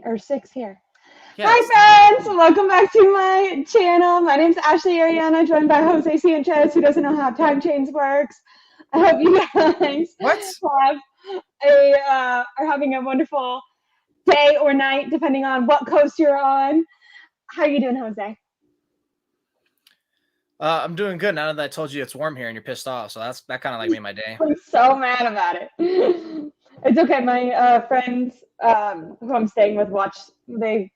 Or 6 here. Yes. Hi friends, welcome back to my channel. My name's Ashley Aireonna, joined by Jose Sanchez, who doesn't know how time change works. I hope you guys are having a wonderful day or night, depending on what coast you're on. How are you doing, Jose? I'm doing good now that I told you it's warm here and you're pissed off. So that kind of like made my day. I'm so mad about it. It's okay. My friends who I'm staying with they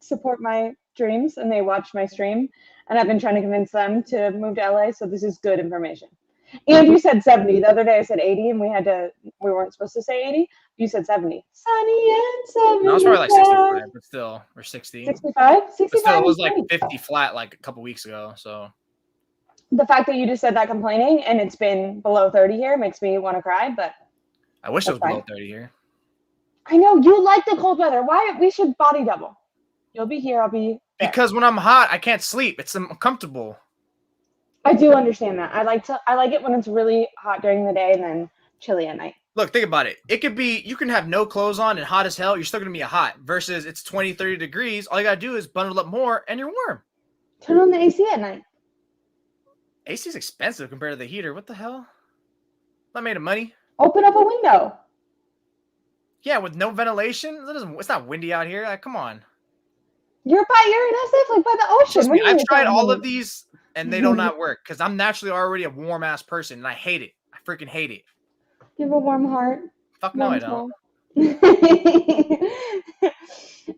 support my dreams and they watch my stream. And I've been trying to convince them to move to LA. So this is good information. And you said 70. The other day I said 80 and we weren't supposed to say 80. You said 70. Sunny and 70. No, it was probably like 65, but still, or 60. 65? 65. But still, it was like 50 flat like a couple weeks ago. So the fact that you just said that complaining and it's been below 30 here makes me want to cry, but I wish it was below 30 here. I know you like the cold weather. Why? We should body double. You'll be here. I'll be there. Because when I'm hot, I can't sleep. It's uncomfortable. I do understand that. I like it when it's really hot during the day and then chilly at night. Look, think about it. It could be, you can have no clothes on and hot as hell. You're still going to be hot versus it's 20, 30 degrees. All you got to do is bundle up more and you're warm. Turn on the AC at night. AC is expensive compared to the heater. What the hell? Not made of money. Open up a window. Yeah, with no ventilation. It's not windy out here. Like, come on. You're in SF, like by the ocean. Me, I've tried all of these and they do not work because I'm naturally already a warm ass person and I hate it. I freaking hate it. You have a warm heart. Fuck no, I don't.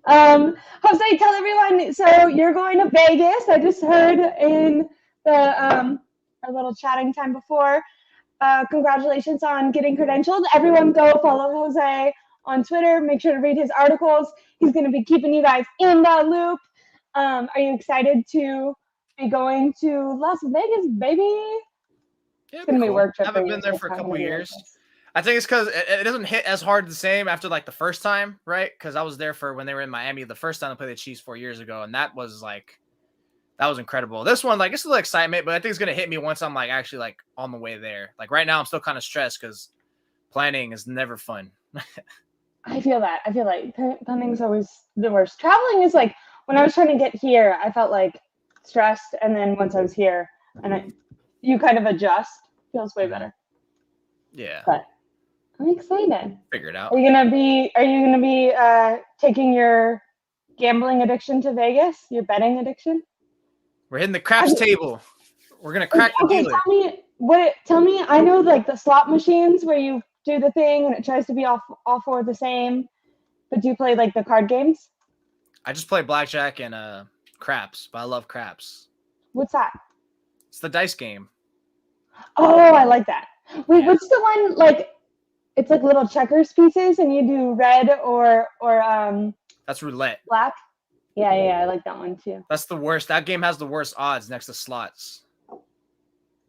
Jose, tell everyone. So you're going to Vegas. I just heard in the our little chatting time before. Congratulations on getting credentialed. Everyone go follow Jose on Twitter. Make sure to read his articles. He's going to be keeping you guys in the loop. Are you excited to be going to Las Vegas, baby? Yeah, it's going to be work trip. I haven't been there for a couple of years. I think it's because it doesn't hit as hard the same after like the first time, right? Because I was there for when they were in Miami the first time to play the Chiefs 4 years ago, and that was incredible. This one, like, it's a little excitement, but I think it's gonna hit me once I'm like actually like on the way there. Like right now, I'm still kind of stressed because planning is never fun. I feel that. I feel like planning is always the worst. Traveling is like when I was trying to get here, I felt like stressed, and then once I was here, and you kind of adjust, feels way better. Yeah. But I'm excited. Figure it out. Are you gonna be taking your gambling addiction to Vegas? Your betting addiction? We're hitting the craps table. We're gonna crack the dealer. Tell me. I know like the slot machines where you do the thing and it tries to be all four the same. But do you play like the card games? I just play blackjack and craps, but I love craps. What's that? It's the dice game. Oh, I like that. Wait, yeah. What's the one like? It's like little checkers pieces, and you do red or That's roulette. Black. Yeah, I like that one too. That's the worst. That game has the worst odds next to slots.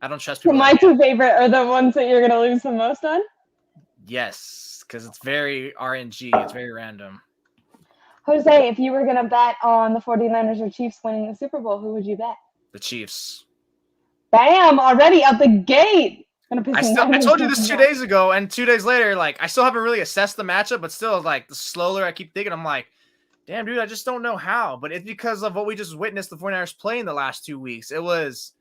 I don't trust people. So my two favorite are the ones that you're gonna lose the most on. Yes, because it's very RNG. It's very random. Jose, if you were gonna bet on the 49ers or Chiefs winning the Super Bowl, who would you bet? The Chiefs. Bam! Already out the gate. I told you this 2 days ago, and 2 days later, like I still haven't really assessed the matchup, but still, like the slower I keep thinking, I'm like, damn, dude, I just don't know how. But it's because of what we just witnessed the 49ers play in the last 2 weeks. It was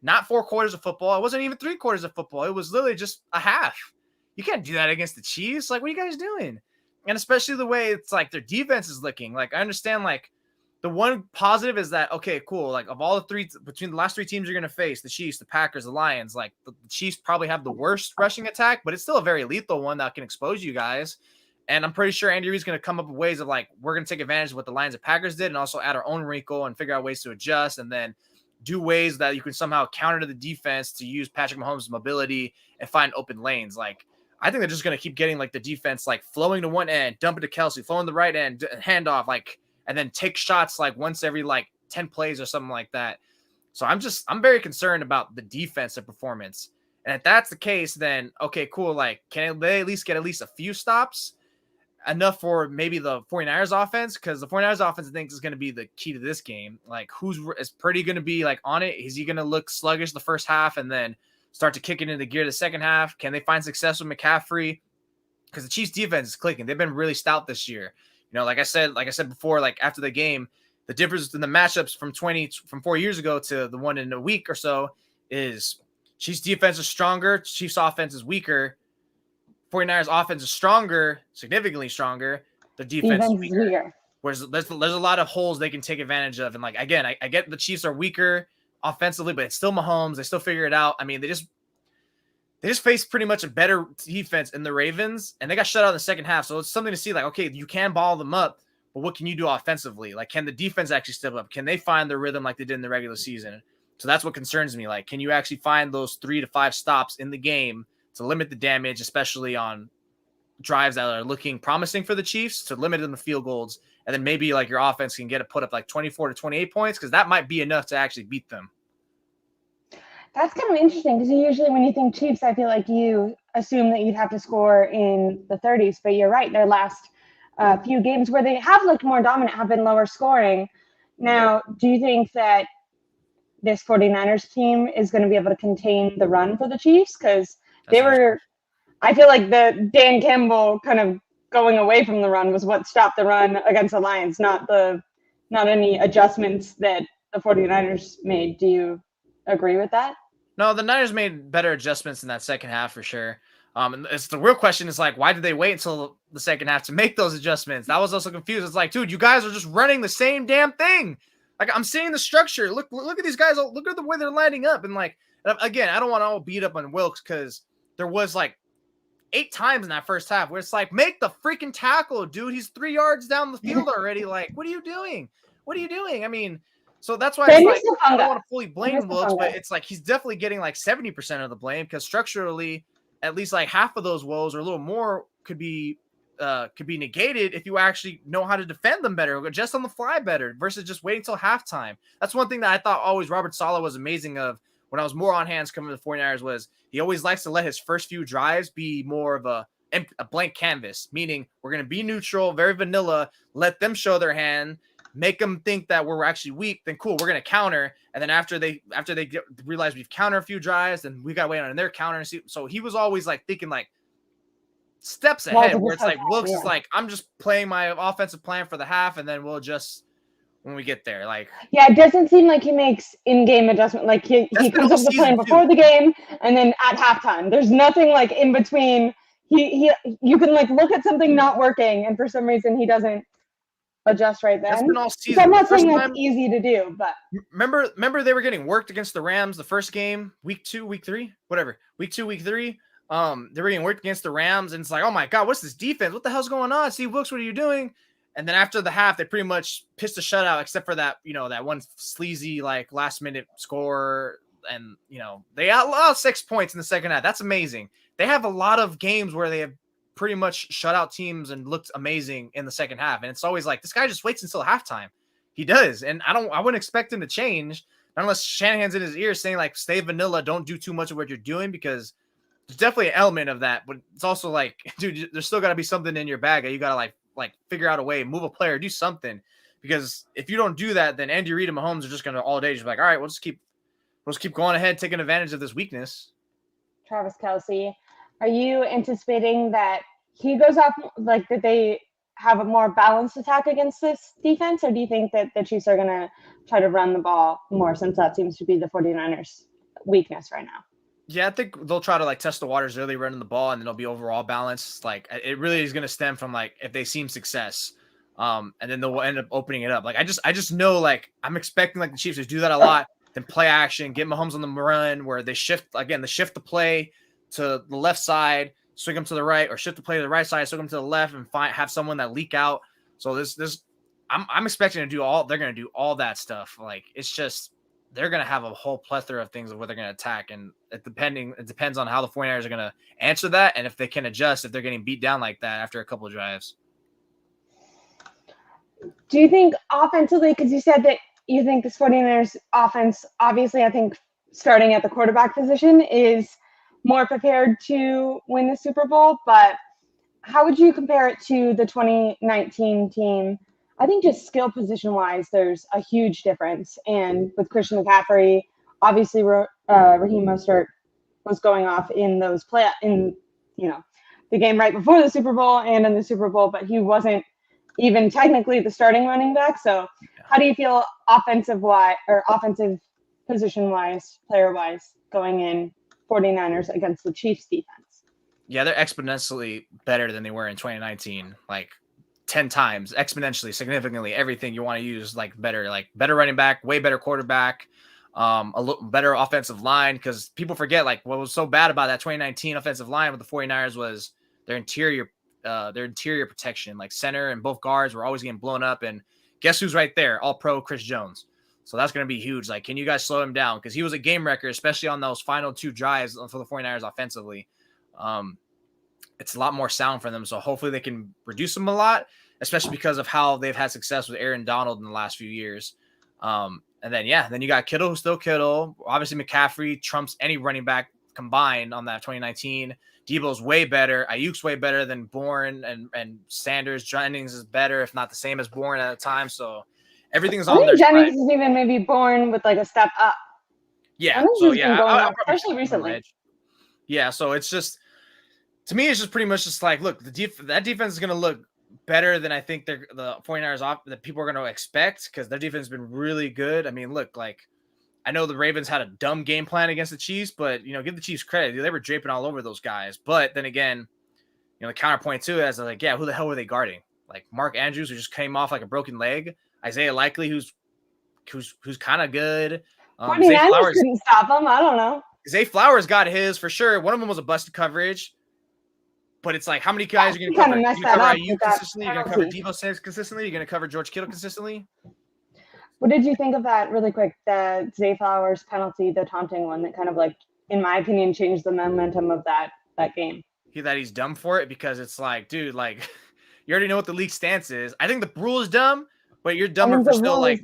not 4 quarters of football. It wasn't even 3 quarters of football. It was literally just a half. You can't do that against the Chiefs. Like, what are you guys doing? And especially the way it's like their defense is looking. Like, I understand, like, the one positive is that, okay, cool. Like, of all the three, between the last 3 teams you're going to face, the Chiefs, the Packers, the Lions, like, the Chiefs probably have the worst rushing attack, but it's still a very lethal one that can expose you guys. And I'm pretty sure Andy Reid's going to come up with ways of, like, we're going to take advantage of what the Lions and Packers did and also add our own wrinkle and figure out ways to adjust and then do ways that you can somehow counter to the defense to use Patrick Mahomes' mobility and find open lanes. Like, I think they're just going to keep getting, like, the defense, like, flowing to one end, dump it to Kelsey, flowing the right end, hand off, like, and then take shots, like, once every, like, 10 plays or something like that. So I'm very concerned about the defensive performance. And if that's the case, then, okay, cool. Like, can they at least get at least a few stops? Enough for maybe the 49ers offense? Because the 49ers offense, I think, is going to be the key to this game. Like, is Purdy going to be, like, on it? Is he going to look sluggish the first half and then start to kick it into gear the second half? Can they find success with McCaffrey? Because the Chiefs defense is clicking. They've been really stout this year. You know, like I said before, like after the game, the difference in the matchups from 4 years ago to the one in a week or so is Chiefs defense is stronger, Chiefs offense is weaker. 49ers offense is stronger, significantly stronger. The defense is weaker. Whereas there's a lot of holes they can take advantage of. And like, again, I get the Chiefs are weaker offensively, but it's still Mahomes. They still figure it out. I mean, they just faced pretty much a better defense in the Ravens, and they got shut out in the second half. So it's something to see, like, okay, you can ball them up, but what can you do offensively? Like, can the defense actually step up? Can they find their rhythm like they did in the regular season? So that's what concerns me. Like, can you actually find those 3 to 5 stops in the game to limit the damage, especially on drives that are looking promising for the Chiefs, to limit them to field goals, and then maybe like your offense can put up like 24 to 28 points, because that might be enough to actually beat them. That's kind of interesting, because usually when you think Chiefs, I feel like you assume that you'd have to score in the 30s, but you're right. Their last few games where they have looked more dominant have been lower scoring. Now, do you think that this 49ers team is going to be able to contain the run for the Chiefs? Because I feel like the Dan Campbell kind of going away from the run was what stopped the run against the Lions, not any adjustments that the 49ers made. Do you agree with that? No, the Niners made better adjustments in that second half for sure. And it's the real question is like, why did they wait until the second half to make those adjustments? That was also confused. It's like, dude, you guys are just running the same damn thing. Like, I'm seeing the structure. Look at these guys. Look at the way they're lining up. And like, again, I don't want to all beat up on Wilkes, because there was like 8 times in that first half where it's like, make the freaking tackle, dude. He's 3 yards down the field already. Like, what are you doing? I mean, so that's why it's like, I don't want to fully blame Wilkes, but it's like he's definitely getting like 70% of the blame, because structurally, at least like half of those woes or a little more could be negated if you actually know how to defend them better, or just on the fly better, versus just waiting till halftime. That's one thing that I thought always Robert Saleh was amazing of when I was more on hands coming to the 49ers, was he always likes to let his first few drives be more of a blank canvas, meaning we're going to be neutral, very vanilla, let them show their hand, make them think that we're actually weak, then cool, we're going to counter. And then after they realize we've countered a few drives, then we got to wait on their counter and see. So he was always like thinking like steps ahead, where it's like Wilkes is like, I'm just playing my offensive plan for the half, and then we'll adjust when we get there. Like, yeah, it doesn't seem like he makes in-game adjustment. Like he comes up with the plan before the game and then at halftime. There's nothing like in between. You can like look at something not working, and for some reason he doesn't adjust right then. That's been all season. So I'm not saying that's easy to do, but remember they were getting worked against the Rams the first game, week 2, week 3, whatever, week 2, week 3. They were getting worked against the Rams, and it's like, oh my God, what's this defense? What the hell's going on? Steve Wilkes, what are you doing? And then after the half, they pretty much pitched a shutout, except for that, that one sleazy like last minute score, and they outlost 6 points in the second half. That's amazing. They have a lot of games where they have pretty much shut out teams and looked amazing in the second half, and it's always like, this guy just waits until halftime. He does, and I wouldn't expect him to change, not unless Shanahan's in his ear saying like, stay vanilla, don't do too much of what you're doing, because there's definitely an element of that, but it's also like, dude, there's still got to be something in your bag that you got to like figure out a way, move a player, do something, because if you don't do that, then Andy Reid and Mahomes are just going to all day just be like, all right, we'll just keep going ahead, taking advantage of this weakness. Travis Kelce, are you anticipating that he goes off, like that they have a more balanced attack against this defense, or do you think that the Chiefs are going to try to run the ball more, since that seems to be the 49ers' weakness right now? Yeah, I think they'll try to like test the waters early, running the ball, and then they'll be overall balanced. Like, it really is going to stem from like if they seem success, and then they'll end up opening it up. Like, I just know, like, I'm expecting like the Chiefs to do that a lot, then play action, get Mahomes on the run, where they shift the play to the left side, swing them to the right, or shift the play to the right side, swing them to the left, and have someone that leak out. So I'm expecting to do they're going to do all that stuff. Like, it's just, they're going to have a whole plethora of things of what they're going to attack. And it depends on how the 49ers are going to answer that, and if they can adjust, if they're getting beat down like that after a couple of drives. Do you think offensively, because you said that you think this 49ers offense, obviously, I think starting at the quarterback position is more prepared to win the Super Bowl, but how would you compare it to the 2019 team? I think just skill position-wise, there's a huge difference. And with Christian McCaffrey, obviously Raheem Mostert was going off in those the game right before the Super Bowl and in the Super Bowl, but he wasn't even technically the starting running back. So how do you feel offensive position wise, player wise, going in 49ers against the Chiefs defense? Yeah, they're exponentially better than they were in 2019. Like 10 times, exponentially, significantly. Everything you want to use, like better running back, way better quarterback, a little better offensive line. Because people forget, like, what was so bad about that 2019 offensive line with the 49ers was their interior protection. Like center and both guards were always getting blown up. And guess who's right there? All pro Chris Jones. So that's going to be huge. Like, can you guys slow him down? Because he was a game wrecker, especially on those final 2 drives for the 49ers offensively. It's a lot more sound for them. So hopefully they can reduce them a lot, especially because of how they've had success with Aaron Donald in the last few years. And then you got Kittle, who's still Kittle. Obviously, McCaffrey trumps any running back combined on that 2019. Debo's way better. Ayuk's way better than Bourne and Sanders. Jennings is better, if not the same as Bourne at the time. So everything's on their Jennings side. is even maybe Bourne with like a step up. Yeah. So yeah, especially recently. Yeah. So it's just, to me, it's just pretty much just like, look, that defense is going to look better than I think the 49ers that people are going to expect, because their defense has been really good. I mean, look, like, I know the Ravens had a dumb game plan against the Chiefs, but, give the Chiefs credit. They were draping all over those guys. But then again, the counterpoint to it is like, yeah, who the hell were they guarding? Like Mark Andrews, who just came off like a broken leg. Isaiah Likely, who's kind of good. Zay Flowers couldn't stop him. I don't know. Zay Flowers got his for sure. One of them was a busted coverage. But it's like, how many guys are you going to cover? You're going to cover Ayuk consistently? You're going to cover Debo Sanchez consistently? You're going to cover George Kittle consistently? What did you think of that really quick, the Zay Flowers penalty, the taunting one that kind of like, in my opinion, changed the momentum of that game? That he's dumb for it, because it's like, dude, like, you already know what the league stance is. I think the rule is dumb, but you're dumber for still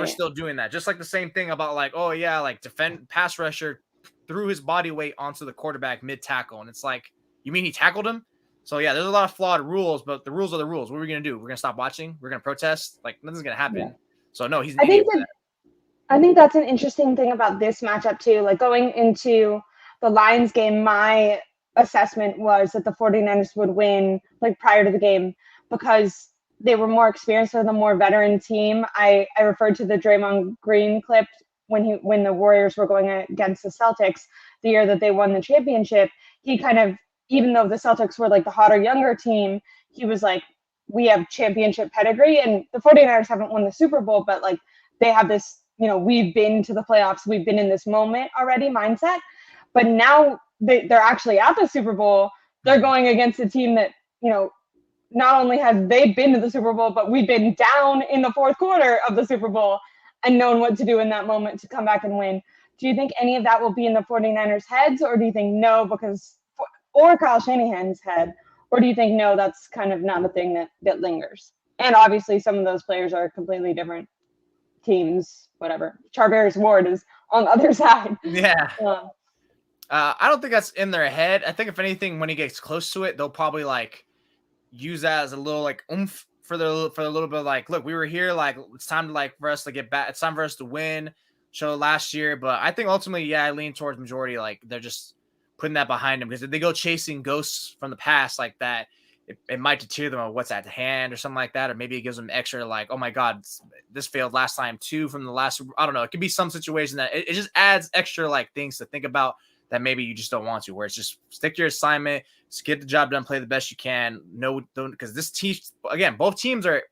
still doing that. Just like the same thing about like, oh yeah, like pass rusher threw his body weight onto the quarterback mid tackle, and it's like, you mean he tackled him? So yeah, there's a lot of flawed rules, but the rules are the rules. What are we gonna do? We're gonna stop watching? We're gonna protest? Like, nothing's gonna happen. Yeah. So no, he's an idiot. I think that's an interesting thing about this matchup too. Like, going into the Lions game, my assessment was that the 49ers would win, like, prior to the game, because they were more experienced with a more veteran team. I referred to the Draymond Green clip when the Warriors were going against the Celtics the year that they won the championship. He kind of, even though the Celtics were like the hotter, younger team, he was like, we have championship pedigree, and the 49ers haven't won the Super Bowl, but like, they have this, we've been to the playoffs, we've been in this moment already mindset. But now they're actually at the Super Bowl. They're going against a team that, not only have they been to the Super Bowl, but we've been down in the fourth quarter of the Super Bowl and known what to do in that moment to come back and win. Do you think any of that will be in the 49ers heads, or do you think no, or Kyle Shanahan's head, or do you think no, that's kind of not a thing that lingers? And obviously some of those players are completely different teams, whatever. Charvarius Ward is on the other side. Yeah. I don't think that's in their head. I think if anything, when he gets close to it, they'll probably like use that as a little like oomph for the little bit, like, look, we were here, like, it's time to like for us to get back. It's time for us to win. Show last year, but I think ultimately, yeah, I lean towards majority. Like, they're just putting that behind them, because if they go chasing ghosts from the past like that, it might deter them of what's at hand or something like that, or maybe it gives them extra like, oh my god, this failed last time too from the last. I don't know. It could be some situation that it just adds extra like things to think about that maybe you just don't want to. Where it's just stick to your assignment, just get the job done, play the best you can. No, don't, because this team, again, both teams are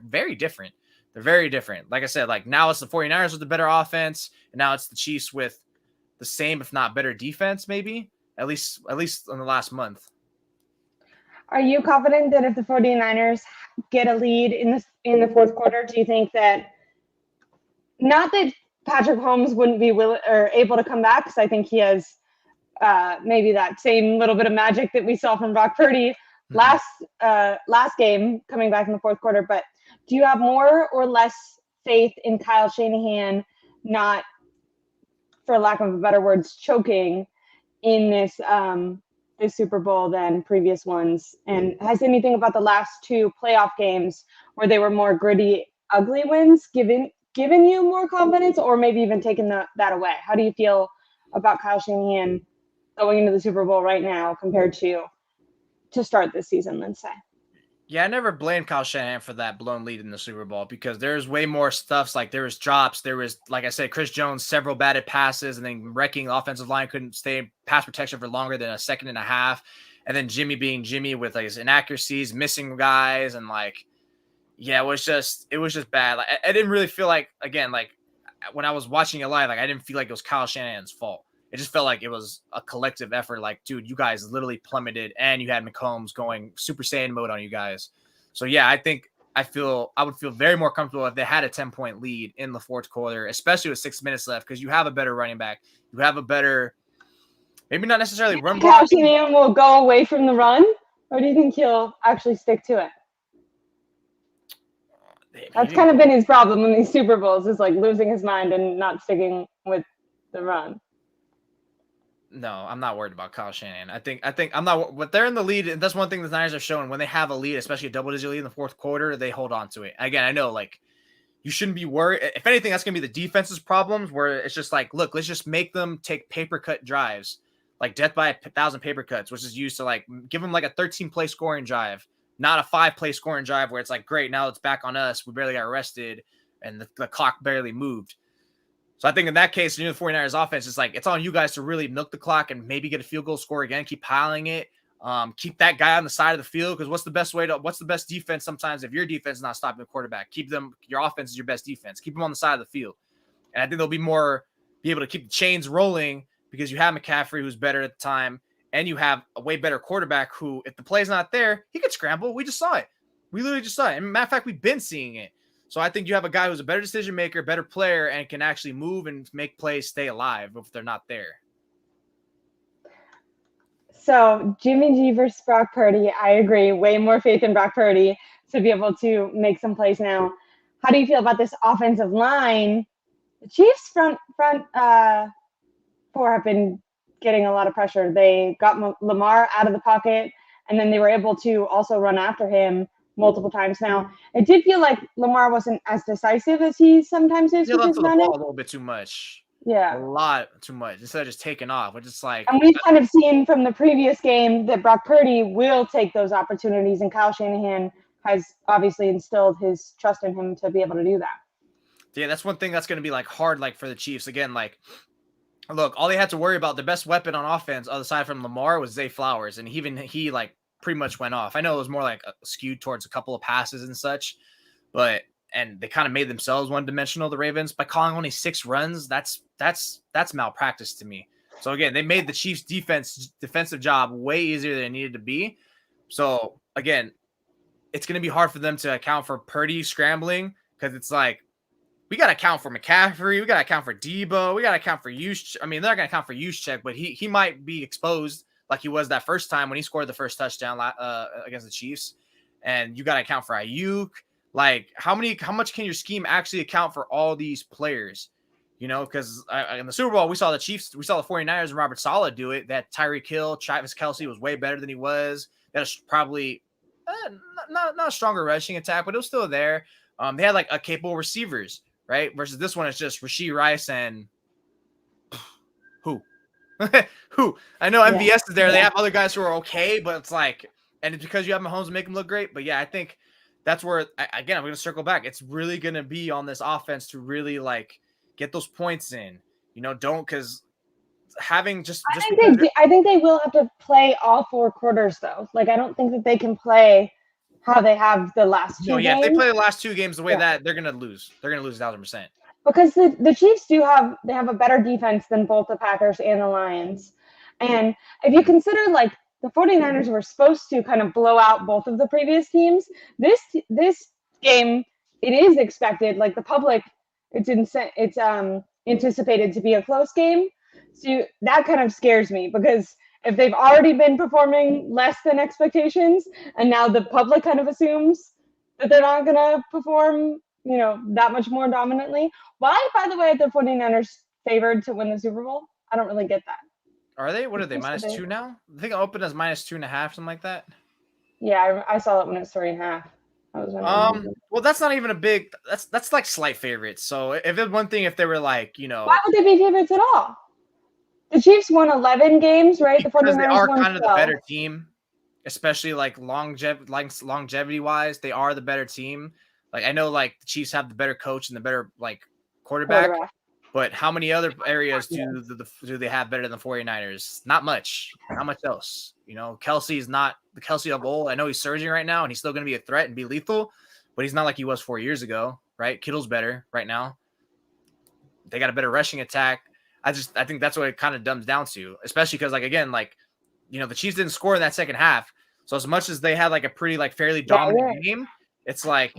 very different. They're very different. Like I said, like now it's the 49ers with the better offense, and now it's the Chiefs with the same, if not better, defense, maybe, at least in the last month. Are you confident that if the 49ers get a lead in the fourth quarter, do you think that, not that Patrick Mahomes wouldn't be able to come back, because I think he has maybe that same little bit of magic that we saw from Brock Purdy last game coming back in the fourth quarter, but do you have more or less faith in Kyle Shanahan not, for lack of better words, choking in this Super Bowl than previous ones? And has anything about the last two playoff games where they were more gritty, ugly wins given you more confidence, or maybe even taken that away? How do you feel about Kyle Shanahan going into the Super Bowl right now compared to start this season, let's say? Yeah, I never blamed Kyle Shanahan for that blown lead in the Super Bowl because there's way more stuffs. Like there was drops, there was, like I said, Chris Jones several batted passes, and then wrecking the offensive line couldn't stay in pass protection for longer than a second and a half, and then Jimmy being Jimmy with like his inaccuracies, missing guys, and like yeah, it was just bad. Like I didn't really feel like, again, like when I was watching it live, like I didn't feel like it was Kyle Shanahan's fault. It just felt like it was a collective effort. Like, dude, you guys literally plummeted, and you had McCombs going Super Saiyan mode on you guys. So yeah, I would feel very more comfortable if they had a 10-point lead in the fourth quarter, especially with 6 minutes left, because you have a better running back, you have a better, maybe not necessarily run Kyle blocking. Shanahan will go away from the run, or do you think he'll actually stick to it? That's kind of been his problem in these Super Bowls, is like losing his mind and not sticking with the run. No, I'm not worried about Kyle Shanahan. I think I'm not. But they're in the lead, and that's one thing the Niners are showing. When they have a lead, especially a double-digit lead in the fourth quarter, they hold on to it. Again, I know, like, you shouldn't be worried. If anything, that's going to be the defense's problems, where it's just like, look, let's just make them take paper cut drives, like death by 1,000 paper cuts, which is used to like give them like a 13-play scoring drive, not a 5-play scoring drive where it's like, great, now it's back on us. We barely got arrested, and the clock barely moved. So I think in that case, the 49ers offense is like, it's on you guys to really milk the clock and maybe get a field goal score again, keep piling it, keep that guy on the side of the field. Because what's the best defense sometimes if your defense is not stopping the quarterback? Your offense is your best defense. Keep them on the side of the field. And I think they'll be able to keep the chains rolling because you have McCaffrey, who's better at the time, and you have a way better quarterback who, if the play's not there, he could scramble. We just saw it. We literally just saw it. And matter of fact, we've been seeing it. So I think you have a guy who's a better decision maker, better player, and can actually move and make plays stay alive if they're not there. So Jimmy G versus Brock Purdy, I agree. Way more faith in Brock Purdy to be able to make some plays now. How do you feel about this offensive line? The Chiefs front four have been getting a lot of pressure. They got Lamar out of the pocket, and then they were able to also run after him multiple times. Now, it did feel like Lamar wasn't as decisive as he sometimes is. He left the ball a little bit too much. Yeah. A lot too much. Instead of just taking off, which is like... And we've kind of seen from the previous game that Brock Purdy will take those opportunities, and Kyle Shanahan has obviously instilled his trust in him to be able to do that. Yeah, that's one thing that's going to be like hard, like for the Chiefs. Again, like, look, all they had to worry about, the best weapon on offense, aside from Lamar, was Zay Flowers, and he like pretty much went off. I know it was more like skewed towards a couple of passes and such, and they kind of made themselves one-dimensional, the Ravens, by calling only 6 runs. That's malpractice to me. So again, they made the Chiefs' defensive job way easier than it needed to be. So again, it's going to be hard for them to account for Purdy scrambling, because it's like, we got to account for McCaffrey, we got to account for Debo, we got to account for Juszczyk. I mean, they're not going to account for Juszczyk, but he might be exposed like he was that first time when he scored the first touchdown against the Chiefs. And you got to account for Ayuk. Like, how much can your scheme actually account for all these players? You know, because in the Super Bowl, we saw the 49ers and Robert Saleh do it. That Tyreek Hill, Travis Kelce was way better than he was. That was probably not a stronger rushing attack, but it was still there. They had like a capable receivers, right? Versus this one, it's just Rashee Rice and who? Who? I know MVS is there. Yeah. They have other guys who are okay, but it's like, and it's because you have Mahomes to make them look great. But yeah, I think that's where, again, I'm going to circle back. It's really going to be on this offense to really like get those points in. You know, because having just I think they will have to play all 4 quarters though. Like, I don't think that they can play how they have the last 2 games. If they play the last 2 games the way that, they're going to lose. They're going to lose 1,000%. Because the Chiefs have a better defense than both the Packers and the Lions. And if you consider, like, the 49ers were supposed to kind of blow out both of the previous teams, this game, it is expected, like the public, it's anticipated to be a close game. So that kind of scares me, because if they've already been performing less than expectations, and now the public kind of assumes that they're not going to perform, you know, that much more dominantly. Why, by the way, are the 49ers favored to win the Super Bowl? I don't really get that. Are they? What are they? -2 now? I think it opened as -2.5, something like that. Yeah, I saw it when it was 3.5. Well, that's not even a big. That's like slight favorites. So if it's one thing, if they were like, you know, why would they be favorites at all? The Chiefs won 11 games, right? The 49ers they are won kind of the better team. especially like longevity wise, they are the better team. Like I know like the Chiefs have the better coach and the better like quarterback. But how many other areas do they have better than the 49ers? Not much. Not much else. You know, Kelsey is not the Kelsey of old. I know he's surging right now, and he's still going to be a threat and be lethal, but he's not like he was 4 years ago, right? Kittle's better right now. They got a better rushing attack. I think that's what it kind of dumbs down to, especially because, like, again, like, you know, the Chiefs didn't score in that second half. So as much as they had like a pretty like fairly dominant game, it's like,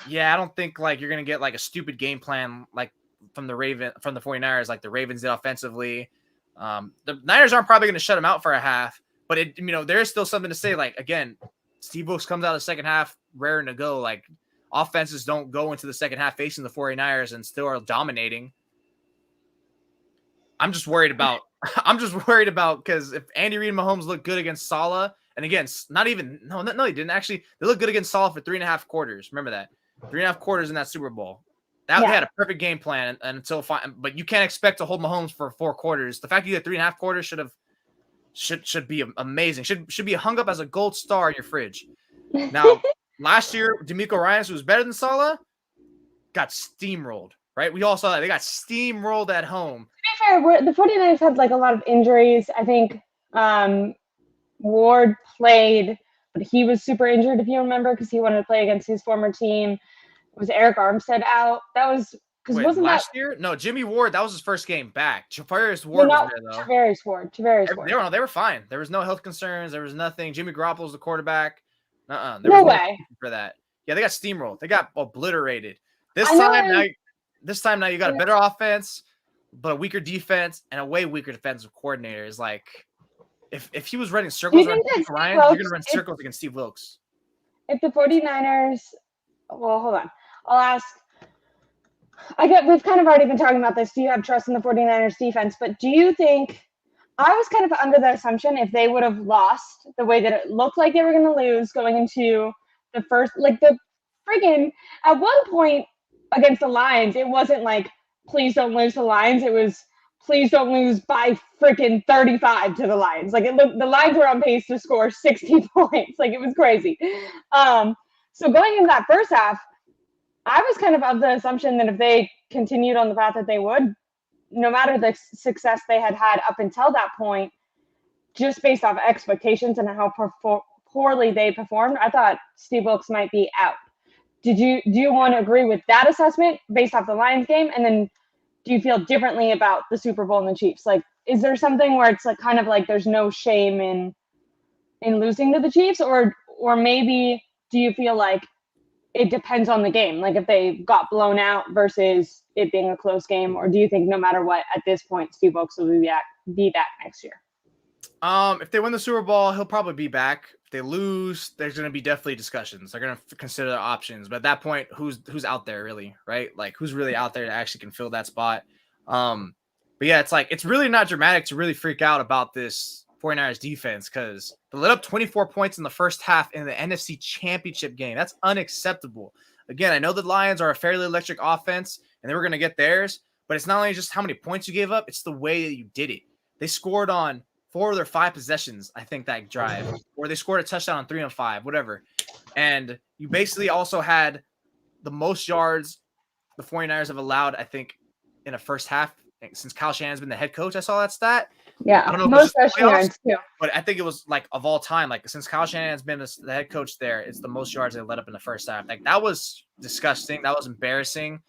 yeah, I don't think like you're going to get like a stupid game plan like from the 49ers, like the Ravens did offensively. The Niners aren't probably going to shut them out for a half, but it, you know, there's still something to say. Like, again, Steve Wilks comes out of the second half raring to go. Like, offenses don't go into the second half facing the 49ers and still are dominating. I'm just worried about because if Andy Reid and Mahomes look good against Saleh, and again, no, he didn't actually. They look good against Saleh for 3.5 quarters. Remember that 3.5 quarters in that Super Bowl. They had a perfect game plan until but you can't expect to hold Mahomes for 4 quarters. The fact you had 3.5 quarters should be amazing. Should be hung up as a gold star in your fridge. Now, last year, D'Amico Ryans, who was better than Saleh, got steamrolled. Right? We all saw that. They got steamrolled at home. To be fair, the 49ers had like a lot of injuries. I think Ward played, but he was super injured, if you remember, because he wanted to play against his former team. Was Eric Armstead out? That was because wasn't last year? No, Jimmy Ward. That was his first game back. Javarius Ward was there though. Javarius Ward. They were fine. There was no health concerns. There was nothing. Jimmy Garoppolo's the quarterback. There was no way for that. Yeah, they got steamrolled. They got obliterated. This time now you got a better offense, but a weaker defense and a way weaker defensive coordinator. Is like if he was running circles around Ryan, you're gonna run circles against Steve Wilks. If the 49ers, well, hold on. I'll ask. We've kind of already been talking about this. Do you have trust in the 49ers defense? But do you think, I was kind of under the assumption if they would have lost the way that it looked like they were going to lose going into the first, like the friggin', at one point against the Lions, it wasn't like, please don't lose to the Lions. It was, please don't lose by freaking 35 to the Lions. Like the Lions were on pace to score 60 points. Like it was crazy. So going into that first half, I was kind of the assumption that if they continued on the path that they would, no matter the success they had up until that point, just based off expectations and how poorly they performed, I thought Steve Wilks might be out. Do you want to agree with that assessment based off the Lions game? And then do you feel differently about the Super Bowl and the Chiefs? Like, is there something where it's like kind of like there's no shame in losing to the Chiefs, or maybe do you feel like it depends on the game, like if they got blown out versus it being a close game, or do you think no matter what at this point Steve Wilks will be back next year? If they win the Super Bowl, he'll probably be back. If they lose, there's going to be definitely discussions. They're going to consider their options, but at that point, who's out there really, right? Like who's really out there that actually can fill that spot? But yeah, it's like it's really not dramatic to really freak out about this 49ers defense because they let up 24 points in the first half in the NFC Championship game. That's unacceptable. Again, I know the Lions are a fairly electric offense and they were going to get theirs, but it's not only just how many points you gave up, it's the way that you did it. They scored on 4 of their 5 possessions, I think, that drive, or they scored a touchdown on 3 of 5, whatever. And you basically also had the most yards the 49ers have allowed, I think, in a first half since Kyle Shanahan's been the head coach. I saw that stat. Yeah, I don't know most rushing yards too. But I think it was like of all time, like since Kyle Shanahan's been the head coach there, it's the most yards they let up in the first half. Like that was disgusting. That was embarrassing.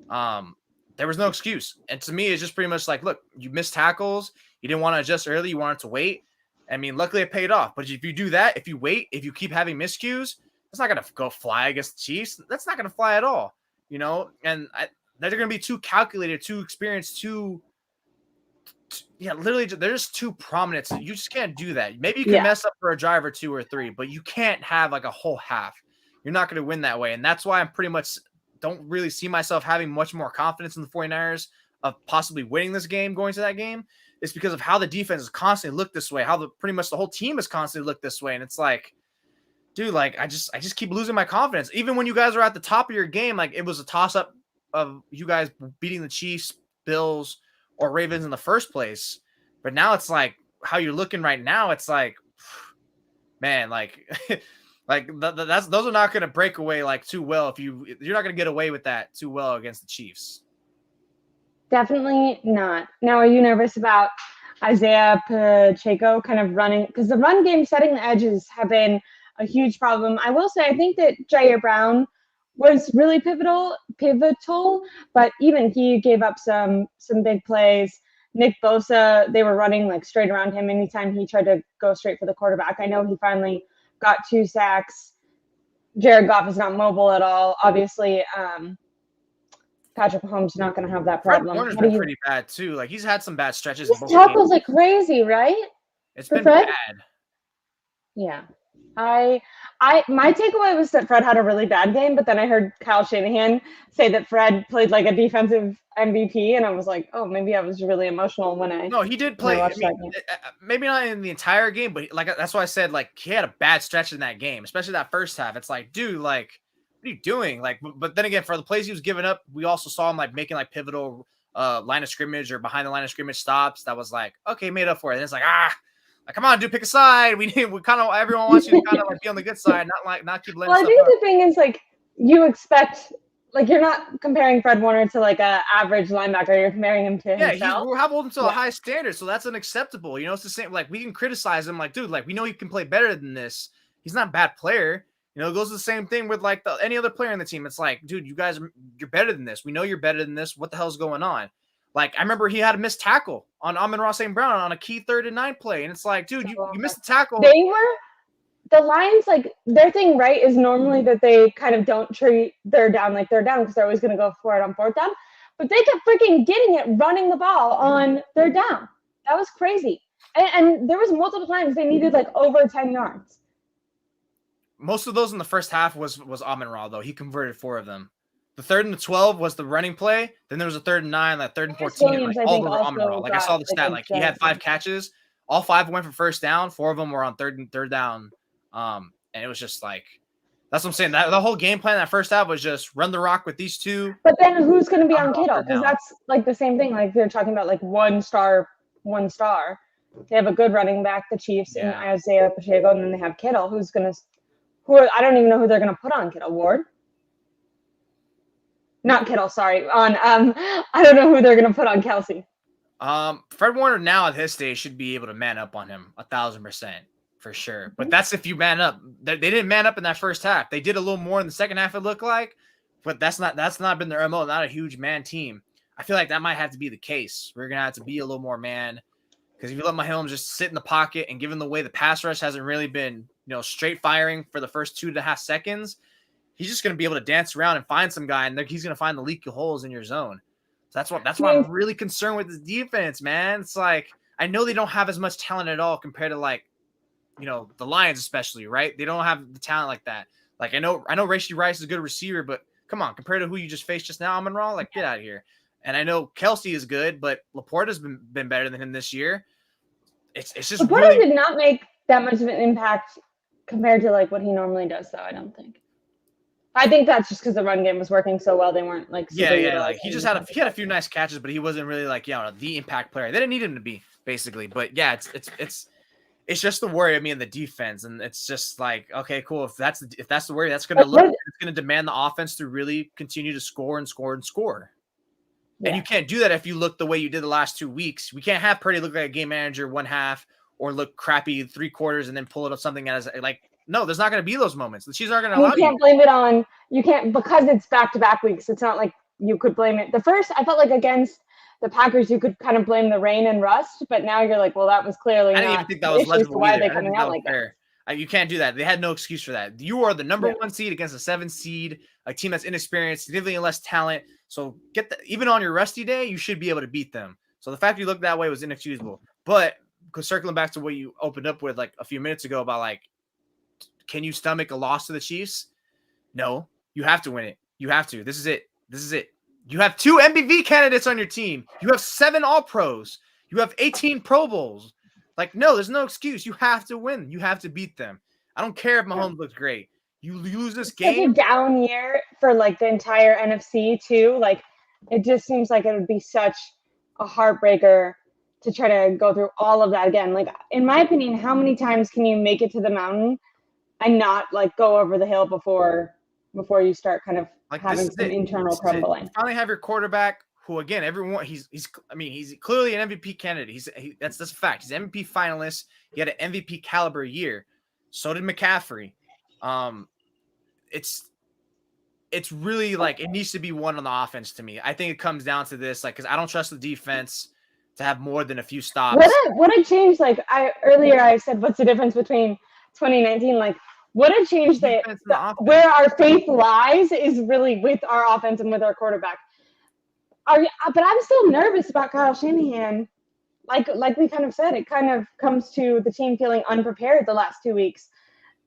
There was no excuse. And to me, it's just pretty much like, look, you missed tackles. You didn't want to adjust early. You wanted to wait. I mean, luckily it paid off. But if you do that, if you wait, if you keep having miscues, it's not going to go fly against the Chiefs. That's not going to fly at all, you know? And they're going to be too calculated, too experienced, literally, they're just too prominent. So you just can't do that. Maybe you can mess up for a drive or 2 or 3, but you can't have like a whole half. You're not going to win that way. And that's why I'm pretty much don't really see myself having much more confidence in the 49ers of possibly winning this game, going to that game. It's because of how the defense has constantly looked this way, how pretty much the whole team has constantly looked this way. And it's like, dude, like I just keep losing my confidence. Even when you guys are at the top of your game, like it was a toss-up of you guys beating the Chiefs, Bills, or Ravens in the first place. But now it's like how you're looking right now. It's like, man, like, those are not going to break away like too well. If you're not going to get away with that too well against the Chiefs. Definitely not. Now, are you nervous about Isaiah Pacheco kind of running? Because the run game setting the edges have been a huge problem. I will say, I think that Jair Brown was really pivotal, but even he gave up some big plays. Nick Bosa, they were running like straight around him anytime he tried to go straight for the quarterback. I know he finally got 2 sacks. Jared Goff is not mobile at all. Obviously, Patrick Mahomes is not going to have that problem. Fred Warner's been pretty bad too. Like he's had some bad stretches. His tackles like crazy, right? It's been bad. Yeah. My takeaway was that Fred had a really bad game, but then I heard Kyle Shanahan say that Fred played like a defensive MVP, and I was like, oh, maybe I was really emotional when I. No, he did play. Maybe not in the entire game, but like that's why I said like he had a bad stretch in that game, especially that first half. It's like, dude, like, what are you doing? Like, but then again, for the plays he was giving up, we also saw him like making like pivotal line of scrimmage or behind the line of scrimmage stops. That was like, okay, made up for it. And it's like, like, come on, dude, pick a side. We kind of everyone wants you to kind of like be on the good side, not keep letting. Well, I think the thing is like you expect. Like, you're not comparing Fred Warner to, like, a average linebacker. You're comparing him to himself. We're holding him to a high standard, so that's unacceptable. You know, it's the same. Like, we can criticize him. Like, dude, like, we know he can play better than this. He's not a bad player. You know, it goes the same thing with, like, any other player on the team. It's like, dude, you're better than this. We know you're better than this. What the hell's going on? Like, I remember he had a missed tackle on Amon-Ra St. Brown on a key 3rd and 9 play. And it's like, dude, you missed the tackle. The Lions, like, their thing, right, is normally that they kind of don't treat third down like third down because they're always going to go for it on 4th down. But they kept freaking getting it running the ball on 3rd down. That was crazy. And there was multiple times they needed, like, over 10 yards. Most of those in the first half was Amon-Ra, though. He converted 4 of them. The 3rd and 12 was the running play. Then there was a 3rd and 9, that 3rd and 14. Like, all over Amon-Ra. Like, I saw the stat. Like, he had 5 catches. All 5 went for first down. 4 of them were on third down. And it was just like, that's what I'm saying. That the whole game plan that first half was just run the rock with these 2. But then who's going to be on Kittle? Because that's like the same thing. Like they're talking about like one star. They have a good running back, the Chiefs, and Isaiah Pacheco, and then they have Kittle, I don't even know who they're going to put on Kittle. Ward? Not Kittle, sorry. I don't know who they're going to put on Kelsey. Fred Warner now at his stage should be able to man up on him 1,000%. For sure. But that's if you man up. They didn't man up in that first half. They did a little more in the second half, it looked like. But that's not been their MO, not a huge man team. I feel like that might have to be the case. We're going to have to be a little more man. Because if you let Mahomes just sit in the pocket, and given the way the pass rush hasn't really been, straight firing for the first 2.5 seconds, he's just going to be able to dance around and find some guy, and he's going to find the leaky holes in your zone. So that's why I'm really concerned with this defense, man. It's like, I know they don't have as much talent at all compared to like, the Lions especially, right? They don't have the talent like that. Like I know Rashee Rice is a good receiver, but come on, compared to who you just faced just now, Amon-Ra, like get out of here. And I know Kelsey is good, but Laporte has been better than him this year. It's just Laporte did not make that much of an impact compared to like what he normally does, though. I don't think. I think that's just because the run game was working so well. They weren't like like he just had a few nice catches, but he wasn't really like the impact player. They didn't need him to be basically, but yeah, it's just the worry of me in the defense, and it's just like, okay, cool. If that's the worry, that's going to it's going to demand the offense to really continue to score and score and score. Yeah. And you can't do that if you look the way you did the last 2 weeks. We can't have Purdy look like a game manager 1 half or look crappy 3 quarters and then pull it up something as like, no, there's not going to be those moments. The Chiefs aren't going to allow you. You can't blame it on, because it's back-to-back weeks. It's not like you could blame it. The first, I felt like against the Packers, you could kind of blame the rain and rust, but now you're like, well, that was clearly I didn't even think that was legible. Why are they coming out like that? You can't do that. They had no excuse for that. You are the number 1 seed against a 7 seed, a team that's inexperienced, significantly less talent. So even on your rusty day, you should be able to beat them. So the fact you looked that way was inexcusable. But circling back to what you opened up with like a few minutes ago about like, can you stomach a loss to the Chiefs? No, you have to win it. You have to. This is it. You have 2 MVP candidates on your team. You have 7 All-Pros. You have 18 Pro Bowls. Like, no, there's no excuse. You have to win. You have to beat them. I don't care if Mahomes looks great. You lose this game. It's a down year for, like, the entire NFC, too. Like, it just seems like it would be such a heartbreaker to try to go through all of that again. Like, in my opinion, how many times can you make it to the mountain and not like go over the hill before you start kind of like having some internal crumbling? You finally have your quarterback, who again, everyone he's clearly an MVP candidate. That's a fact. He's an MVP finalist. He had an MVP caliber year. So did McCaffrey. It's really like it needs to be one on the offense to me. I think it comes down to this, like, because I don't trust the defense to have more than a few stops. What a change! Like earlier I said, what's the difference between 2019? Like, what a change that where our faith lies is really with our offense and with our quarterback. But I'm still nervous about Kyle Shanahan. Like we kind of said, it kind of comes to the team feeling unprepared the last 2 weeks.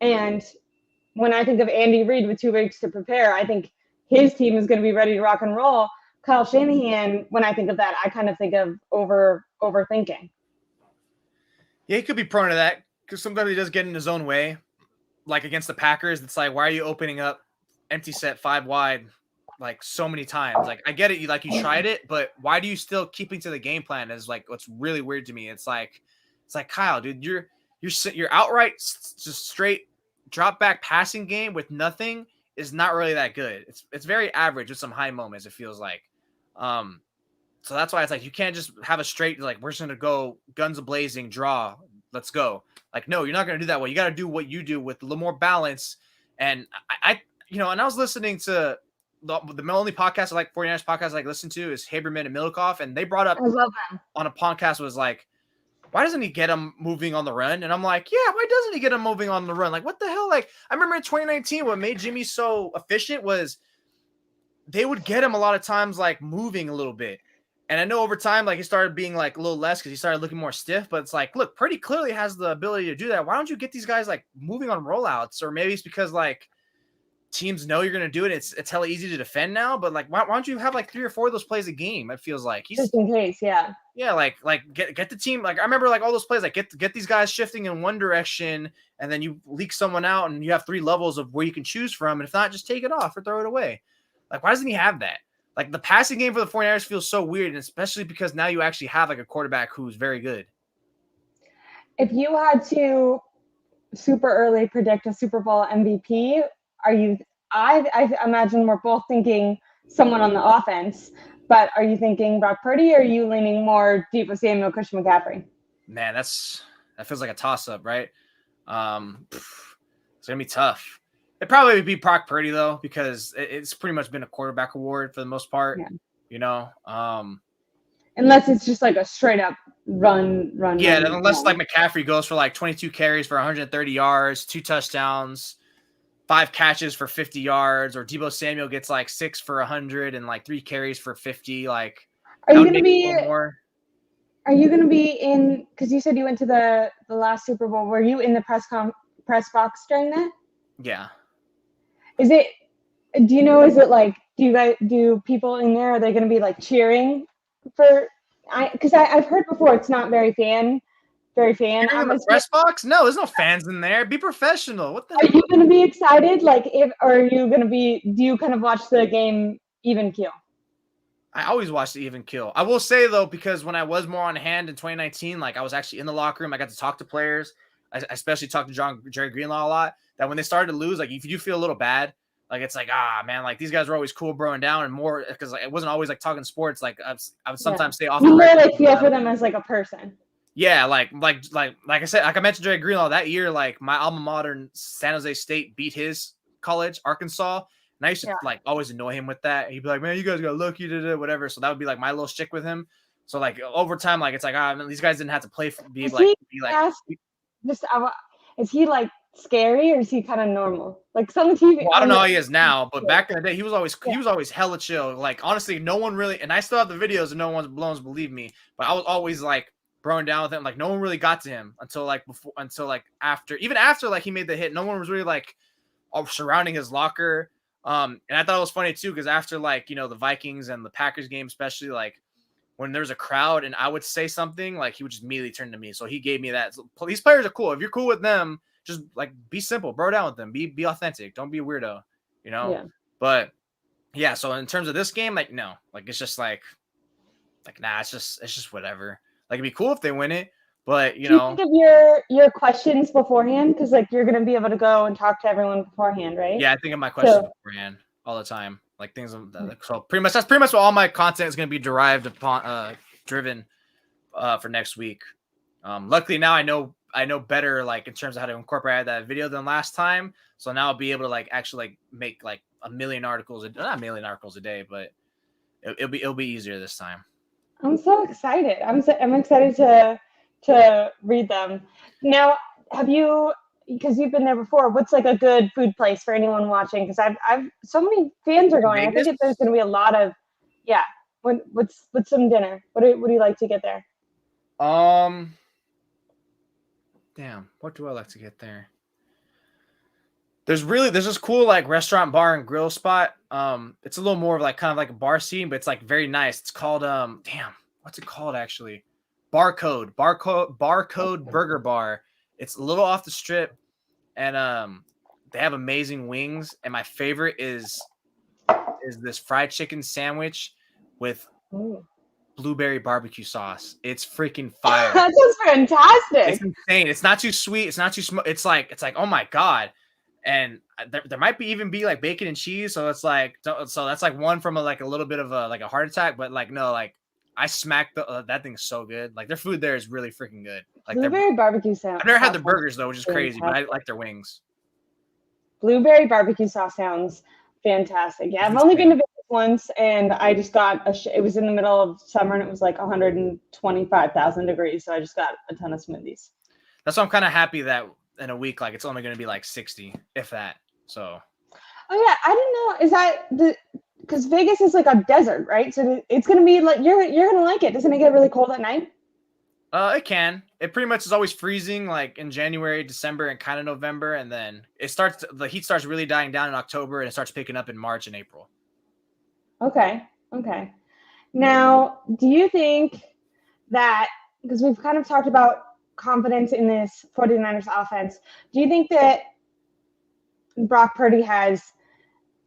And when I think of Andy Reid with 2 weeks to prepare, I think his team is going to be ready to rock and roll. Kyle Shanahan, when I think of that, I kind of think of overthinking. Yeah, he could be prone to that because sometimes he does get in his own way. Like against the Packers, it's like, why are you opening up empty set 5 wide like so many times? Like, I get it, you tried it, but why do you still keeping to the game plan? Is like what's really weird to me. It's like Kyle, dude, you're outright just straight drop back passing game with nothing is not really that good. It's very average with some high moments, it feels like. So that's why it's like you can't just have a straight like we're just gonna go guns a-blazing, draw, let's go. Like, no, you're not gonna do that way. You got to do what you do with a little more balance. And I and I was listening to the only podcast I like, 49ers podcast I like listen to is Haberman and Milikoff, and they brought up I love them. On a podcast was like, why doesn't he get him moving on the run? And I'm like, yeah, why doesn't he get him moving on the run? Like, what the hell? Like, I remember in 2019, what made Jimmy so efficient was they would get him a lot of times, like, moving a little bit. And I know over time, like, he started being, like, a little less because he started looking more stiff. But it's like, look, pretty clearly has the ability to do that. Why don't you get these guys, like, moving on rollouts? Or maybe it's because, like, teams know you're going to do it. It's hella easy to defend now. But, like, why don't you have, like, 3 or 4 of those plays a game? It feels like. Just in case, yeah. Yeah, like get the team. Like, I remember, like, all those plays, like, get these guys shifting in one direction, and then you leak someone out, and you have 3 levels of where you can choose from. And if not, just take it off or throw it away. Like, why doesn't he have that? Like, the passing game for the 49ers feels so weird, and especially because now you actually have, like, a quarterback who's very good. If you had to super early predict a Super Bowl MVP, I imagine we're both thinking someone on the offense, but are you thinking Brock Purdy, or are you leaning more Deebo Samuel, Christian McCaffrey? Man, that feels like a toss-up, right? It's going to be tough. It probably would be Brock Purdy, though, because it's pretty much been a quarterback award for the most part, Unless it's just like a straight-up run. Yeah, unless like McCaffrey goes for like 22 carries for 130 yards, 2 touchdowns, 5 catches for 50 yards, or Deebo Samuel gets like 6 for 100 and like 3 carries for 50. Like, are you going to be in? Because you said you went to the last Super Bowl. Were you in the press box during that? Yeah. Is it? Do you know? Is it like? Do people in there? Are they going to be like cheering for? Because I've heard before it's not very fan. You're in the press box? No, there's no fans in there. Be professional. What the hell? Are you going to be excited? Like, or are you going to be? Do you kind of watch the game even keel? I always watch the even kill. I will say, though, because when I was more on hand in 2019, like, I was actually in the locker room. I got to talk to players. I especially talked to Jerry Greenlaw a lot. That when they started to lose, like, if you do feel a little bad, like, it's like, man, like, these guys were always cool broing down, and more because like, it wasn't always like talking sports. Like, I would sometimes stay off. You more like feel for them as like a person. Yeah, like I said, like I mentioned, Jerry Greenlaw that year, like my alma mater, San Jose State, beat his college, Arkansas, and I used to like always annoy him with that. He'd be like, "Man, you guys got lucky, whatever." So that would be like my little shtick with him. So like over time, like it's like, these guys didn't have to play for, is he like scary, or is he kind of normal? Like some TV. Well, I don't know how he is now, but back in the day, he was always hella chill. Like honestly, no one really, and I still have the videos, and no one's believe me, but I was always like broing down with him. Like no one really got to him until after like he made the hit. No one was really like surrounding his locker. And I thought it was funny too, because after like, the Vikings and the Packers game, especially like when there's a crowd and I would say something, like he would just immediately turn to me. So he gave me that. So, these players are cool. If you're cool with them, just like be simple, bro down with them, be authentic. Don't be a weirdo, Yeah. But yeah, so in terms of this game, like, no, like, it's just like, nah, it's just whatever. Like, it'd be cool if they win it, but you Do you know. think of your questions beforehand? Because like you're gonna be able to go and talk to everyone beforehand, right? Yeah, I think of my questions beforehand all the time. Like things of that. So that's pretty much what all my content is going to be derived upon, driven, for next week. Luckily now I know better, like in terms of how to incorporate that video than last time. So now I'll be able to like actually like make like a million articles, not a million articles a day, but it'll be easier this time. I'm so excited. I'm excited to read them. Now, have you, because you've been there before, what's like a good food place for anyone watching? Because I've so many fans are going. I think there's going to be a lot of, yeah. What's some dinner? What do you like to get there? Damn, what do I like to get there? There's this cool like restaurant, bar, and grill spot. It's a little more of like kind of like a bar scene, but it's like very nice. It's called damn, what's it called actually? Barcode Burger Bar. It's a little off the strip, and they have amazing wings. And my favorite is this fried chicken sandwich with blueberry barbecue sauce. It's freaking fire. That sounds fantastic. It's insane. It's not too sweet. It's not too it's like oh my god. And there might even be like bacon and cheese, so it's like that's like one from a little bit of a heart attack, but like no, like I smacked that thing's so good. Like their food there is really freaking good. Like blueberry barbecue sauce. I've never had their burgers though, which is crazy, but I like their wings. Blueberry barbecue sauce sounds fantastic. Yeah, I've only been to Vegas once, and I just got it was in the middle of summer, and it was like 125,000 degrees, so I just got a ton of smoothies. That's why I'm kind of happy that in a week, like it's only going to be like 60, if that. So. Oh yeah, I didn't know. Is that because Vegas is like a desert, right? So it's going to be like you're going to like it. Doesn't it get really cold at night? It can. It pretty much is always freezing, like in January, December, and kind of November, and then the heat starts really dying down in October, and it starts picking up in March and April. Okay. Now, do you think that, because we've kind of talked about confidence in this 49ers offense, do you think that Brock Purdy has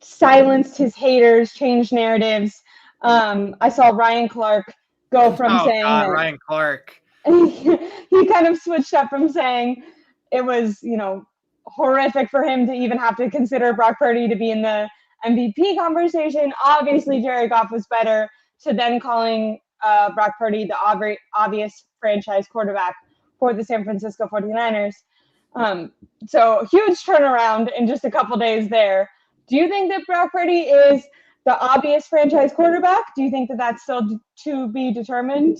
silenced his haters, changed narratives? I saw Ryan Clark go from saying that Ryan Clark. He kind of switched up from saying it was, horrific for him to even have to consider Brock Purdy to be in the MVP conversation. Obviously, Jared Goff was better, to then calling Brock Purdy the obvious franchise quarterback for the San Francisco 49ers. So huge turnaround in just a couple days there. Do you think that Brock Purdy is the obvious franchise quarterback? Do you think that that's still to be determined,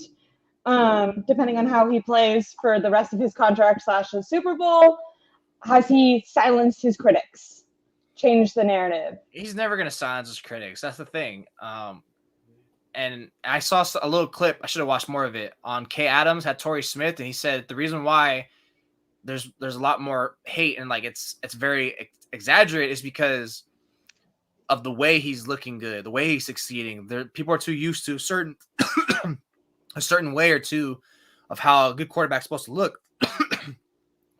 depending on how he plays for the rest of his contract / the Super Bowl? Has he silenced his critics, changed the narrative? He's never going to silence his critics. That's the thing. And I saw a little clip. I should have watched more of it on Kay Adams had Torrey Smith, and he said the reason why there's a lot more hate and like it's very exaggerated is because of the way he's looking good, the way he's succeeding. People are too used to a certain way or two of how a good quarterback's supposed to look.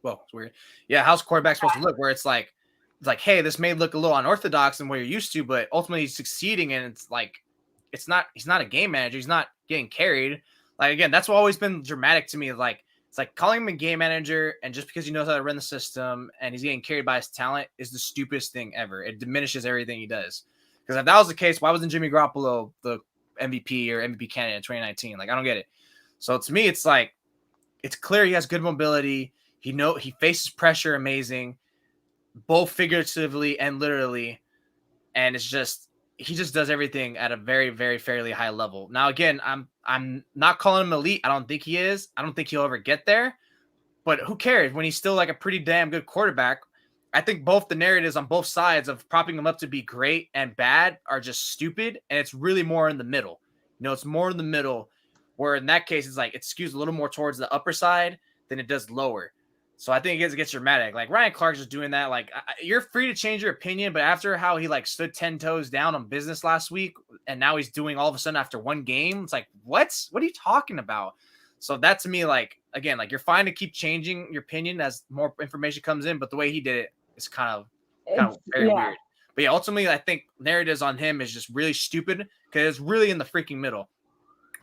Well, it's weird. Yeah, how's quarterback supposed to look? Where it's like, hey, this may look a little unorthodox than what you're used to, but ultimately he's succeeding, and it's like he's not a game manager. He's not getting carried. Like again, that's what always been dramatic to me. Like it's like calling him a game manager, and just because he knows how to run the system and he's getting carried by his talent is the stupidest thing ever. It diminishes everything he does. Because if that was the case, why wasn't Jimmy Garoppolo the MVP or MVP candidate in 2019? Like I don't get it. So to me, it's like it's clear he has good mobility. He faces pressure amazing, both figuratively and literally, and it's just he just does everything at a very, very fairly high level. Now, again, I'm not calling him elite. I don't think he is. I don't think he'll ever get there. But who cares when he's still like a pretty damn good quarterback? I think both the narratives on both sides of propping him up to be great and bad are just stupid, and it's really more in the middle. It's more in the middle, where in that case it's like it skews a little more towards the upper side than it does lower. So I think it gets dramatic. Like Ryan Clark's just doing that. Like you're free to change your opinion, but after how he like stood 10 toes down on business last week, and now he's doing all of a sudden after one game, it's like, what are you talking about? So that to me, like, again, like you're fine to keep changing your opinion as more information comes in, but the way he did it is kind of very weird. But yeah, ultimately I think narratives on him is just really stupid because it's really in the freaking middle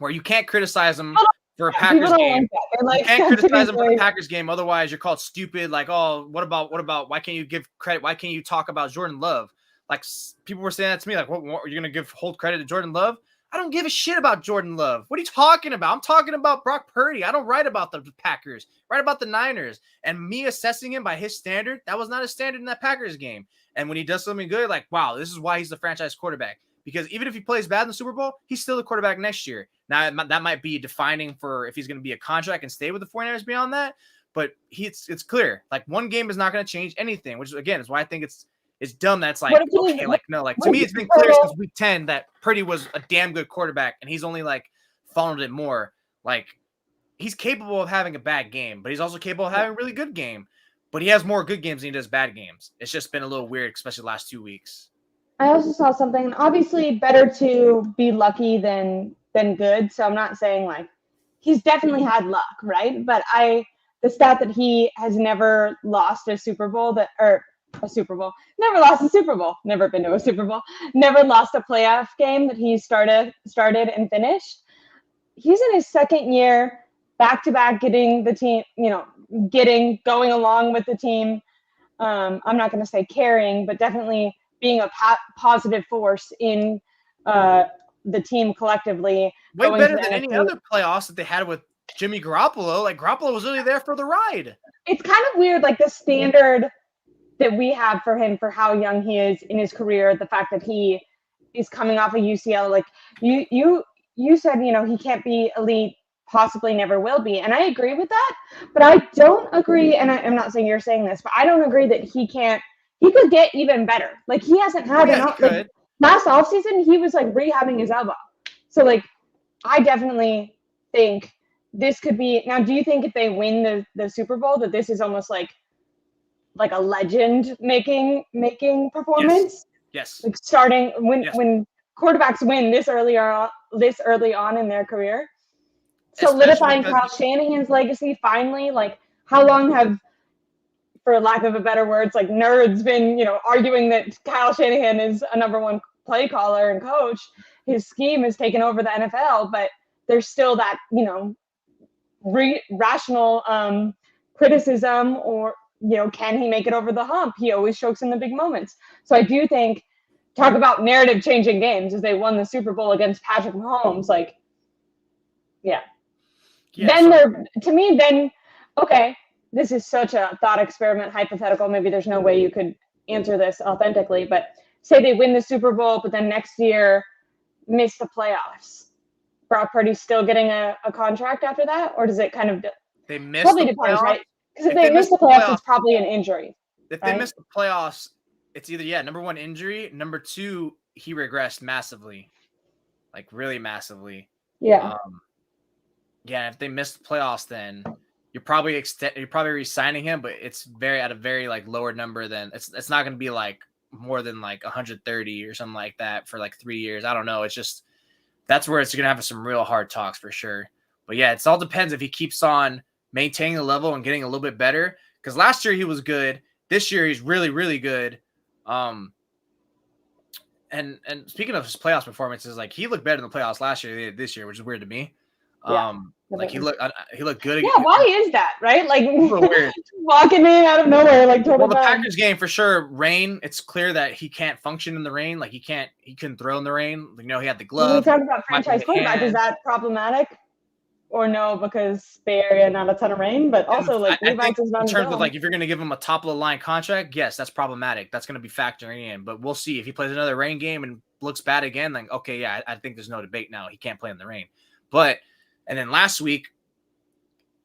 where you can't criticize him for a Yeah, Packers people don't game. like that. They're like, You can't criticize him for the enjoy- Packers game, otherwise you're called stupid. Like, oh, what about? Why can't you give credit? Why can't you talk about Jordan Love? Like, people were saying that to me, like, what are you gonna hold credit to Jordan Love? I don't give a shit about Jordan Love. What are you talking about? I'm talking about Brock Purdy. I don't write about the Packers. I write about the Niners. And me assessing him by his standard, that was not a standard in that Packers game. And when he does something good, like, wow, this is why he's the franchise quarterback. Because even if he plays bad in the Super Bowl, he's still the quarterback next year. Now, that might be defining for if he's going to be a contract and stay with the 49ers beyond that. But it's clear. Like, one game is not going to change anything, which, again, is why I think it's dumb. That's like, okay, like, no, like, to me, it's been clear since week 10 that Purdy was a damn good quarterback, and he's only, like, funneled it more. Like, he's capable of having a bad game, but he's also capable of having a really good game. But he has more good games than he does bad games. It's just been a little weird, especially the last 2 weeks. I also saw something, obviously better to be lucky than good. So I'm not saying like he's definitely had luck, right? But the stat that he has never lost a Super Bowl never lost a Super Bowl, never been to a Super Bowl, never lost a playoff game that he started and finished. He's in his second year, back-to-back, getting the team, going along with the team. I'm not going to say carrying, but definitely being a positive force in the team collectively. Way better than any other playoffs that they had with Jimmy Garoppolo. Like, Garoppolo was really there for the ride. It's kind of weird, like the standard that we have for him for how young he is in his career, the fact that he is coming off a UCL. Like you said, he can't be elite, possibly never will be. And I agree with that, but I don't agree. And I'm not saying you're saying this, but I don't agree that he could get even better. Like, he hasn't had like, last offseason, he was like rehabbing his elbow. So like, I definitely think this could be. Now, do you think if they win the Super Bowl that this is almost like a legend making performance? Yes. Like, starting when quarterbacks win this early on in their career. Solidifying Kyle Shanahan's legacy finally. Like, how long have, for lack of a better words, like, nerds been, arguing that Kyle Shanahan is a number one play caller and coach? His scheme has taken over the NFL, but there's still that, rational criticism, or, can he make it over the hump? He always chokes in the big moments. So I do think, talk about narrative changing games, as they won the Super Bowl against Patrick Mahomes, like, yeah. Then okay, this is such a thought experiment, hypothetical. Maybe there's no way you could answer this authentically, but say they win the Super Bowl, but then next year miss the playoffs. Brock Purdy's still getting a contract after that, or does it kind of they miss probably the depends, playoffs, right? Because if they miss the playoffs, it's probably an injury. If they miss the playoffs, it's either number one, injury, number two, he regressed massively, like really massively. Yeah. If they miss the playoffs, then you're probably re-signing him, but it's at a very like lower number than it's not going to be like more than like 130 or something like that for like 3 years. I don't know. It's just, that's where it's going to have some real hard talks for sure. But yeah, it all depends if he keeps on maintaining the level and getting a little bit better. Because last year he was good. This year he's really, really good. And speaking of his playoffs performances, like, he looked better in the playoffs last year than he did this year, which is weird to me. Like, he looked good again. Yeah, why is that, right? Like, weird. Walking in out of nowhere, like, total. Well, the Packers game for sure, rain. It's clear that he can't function in the rain. Like, he couldn't throw in the rain. He had the glove. When we talk about franchise quarterback, is that problematic? Or no, because Bay Area, not a ton of rain, but also like I think in terms of like, if you're going to give him a top of the line contract, yes, that's problematic. That's going to be factoring in, but we'll see if he plays another rain game and looks bad again. Then okay, yeah, I think there's no debate now. He can't play in the rain. But and then last week,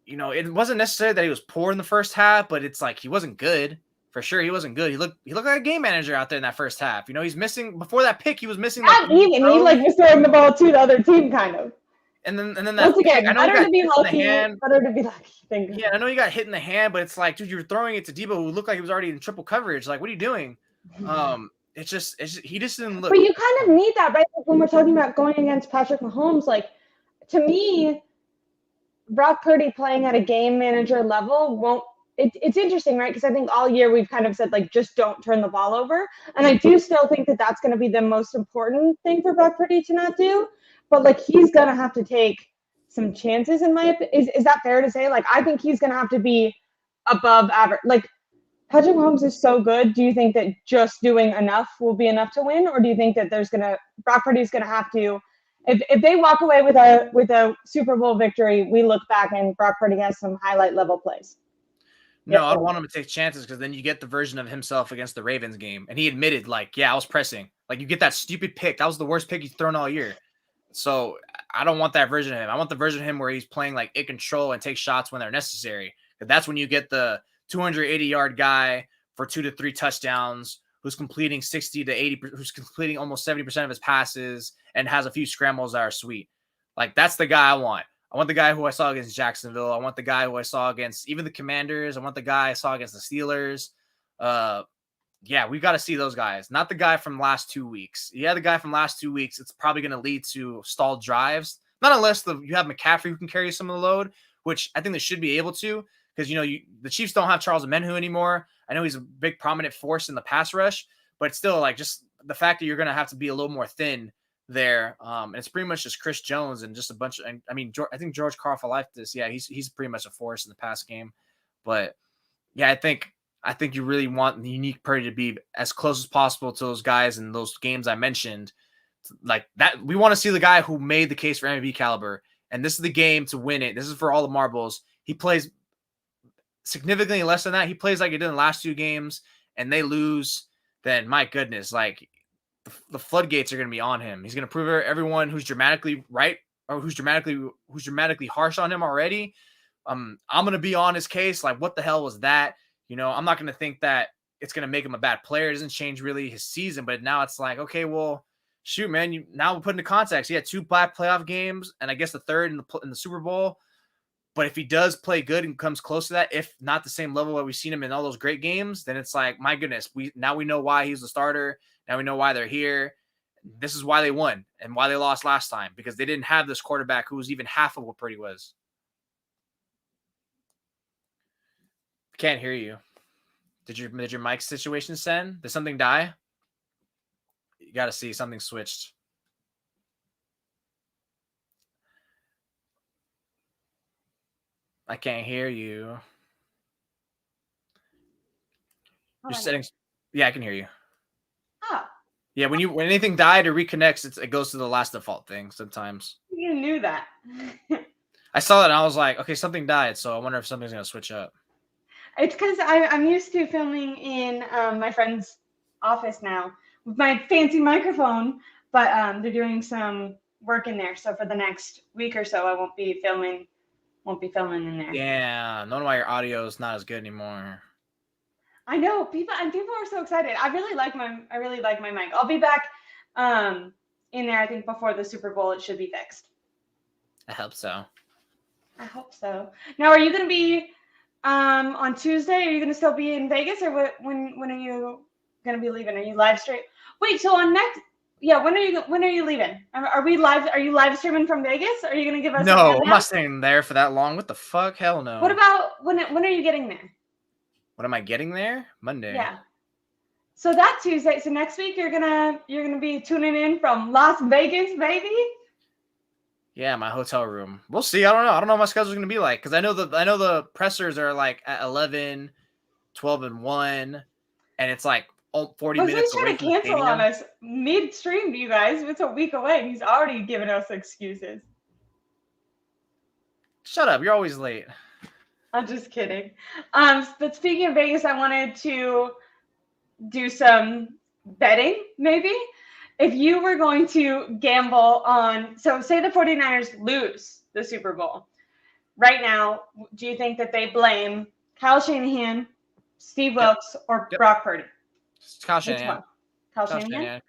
it wasn't necessarily that he was poor in the first half, but it's like he wasn't good for sure. He wasn't good. He looked like a game manager out there in that first half. He's missing before that pick. He was missing. Not even. He was throwing the ball to the other team, kind of. And then that once again, better to be lucky. Better to be lucky. Yeah, I know you got hit in the hand, but it's like, dude, you're throwing it to Debo, who looked like he was already in triple coverage. Like, what are you doing? It's just he just didn't look. But you kind of need that, right? Like, when we're talking about going against Patrick Mahomes, like, to me, Brock Purdy playing at a game manager level won't. It's interesting, right? Because I think all year we've kind of said, like, just don't turn the ball over, and I do still think that that's going to be the most important thing for Brock Purdy to not do. But, like, he's going to have to take some chances in my is that fair to say? Like, I think he's going to have to be above average. Like, Patrick Mahomes is so good. Do you think that just doing enough will be enough to win, or do you think that Brock Purdy's going to have to, if they walk away with a Super Bowl victory, we look back and Brock Purdy has some highlight level plays? No, I don't want him to take chances because then you get the version of himself against the Ravens game. And he admitted, like, yeah, I was pressing. Like, you get that stupid pick. That was the worst pick he's thrown all year. So I don't want that version of him. I want the version of him where he's playing like in control and takes shots when they're necessary. That's when you get the 280-yard guy for 2 to 3 touchdowns who's completing 60 to 80, who's completing almost 70% of his passes and has a few scrambles that are sweet. Like, that's the guy I want. I want the guy who I saw against Jacksonville. I want the guy who I saw against even the Commanders. I want the guy I saw against the Steelers. Yeah, we got to see those guys, not the guy from last 2 weeks. Yeah, the guy from last 2 weeks, it's probably going to lead to stalled drives. Not unless you have McCaffrey who can carry some of the load, which I think they should be able to because, the Chiefs don't have Charles Omenihu anymore. I know he's a big prominent force in the pass rush, but still, like, just the fact that you're going to have to be a little more thin there. And it's pretty much just Chris Jones and just a bunch of, I think George Karlaftis, yeah, he's pretty much a force in the pass game. But yeah, I think you really want the unique Purdy to be as close as possible to those guys in those games I mentioned. Like that, we want to see the guy who made the case for MVP caliber, and this is the game to win it. This is for all the marbles. He plays significantly less than that. He plays like he did in the last 2 games, and they lose. Then my goodness, like the floodgates are going to be on him. He's going to prove everyone who's dramatically right or who's dramatically harsh on him already. I'm going to be on his case. Like, what the hell was that? I'm not going to think that it's going to make him a bad player. It doesn't change really his season, but now it's like, okay, well, shoot, man, now we'll put into context. He had 2 bad playoff games, and I guess the third in the Super Bowl. But if he does play good and comes close to that, if not the same level that we've seen him in all those great games, then it's like, my goodness, we know why he's the starter. Now we know why they're here. This is why they won and why they lost last time, because they didn't have this quarterback who was even half of what Purdy was. Can't hear you. Did your mic situation send? Did something die? You got to see something switched. I can't hear you. Your settings. Yeah, I can hear you. Oh. Yeah, when anything died or reconnects, it goes to the last default thing sometimes. You knew that. I saw that and I was like, okay, something died, so I wonder if something's gonna switch up. It's because I'm used to filming in my friend's office now with my fancy microphone, but they're doing some work in there. So for the next week or so, I won't be filming in there. Yeah, none of my audio is not as good anymore. I know people are so excited. I really like my mic. I'll be back in there. I think before the Super Bowl, it should be fixed. I hope so. Now, are you going to be on Tuesday? Are you going to still be in Vegas, or when are you going to be leaving? Are you live stream? Wait, so on next? Yeah, when are you leaving? Are we live? Are you live streaming from Vegas? Are you going to give us? No, I'm not staying there for that long. What the fuck? Hell no. What about when are you getting there? When am I getting there? Monday. Yeah. So that Tuesday. So next week you're gonna be tuning in from Las Vegas, baby. Yeah, my hotel room. We'll see. I don't know. I don't know what my schedule's gonna be like because I know the pressers are like at 11, 12, and 1, and it's like 40 minutes. He's trying to cancel on us midstream, you guys. It's a week away. He's already giving us excuses. Shut up. You're always late. I'm just kidding. But speaking of Vegas, I wanted to do some betting, maybe. If you were going to gamble on, so say the 49ers lose the Super Bowl. Right now, do you think that they blame Kyle Shanahan, Steve Wilkes, or Brock Purdy? Kyle Shanahan. Kyle Shanahan?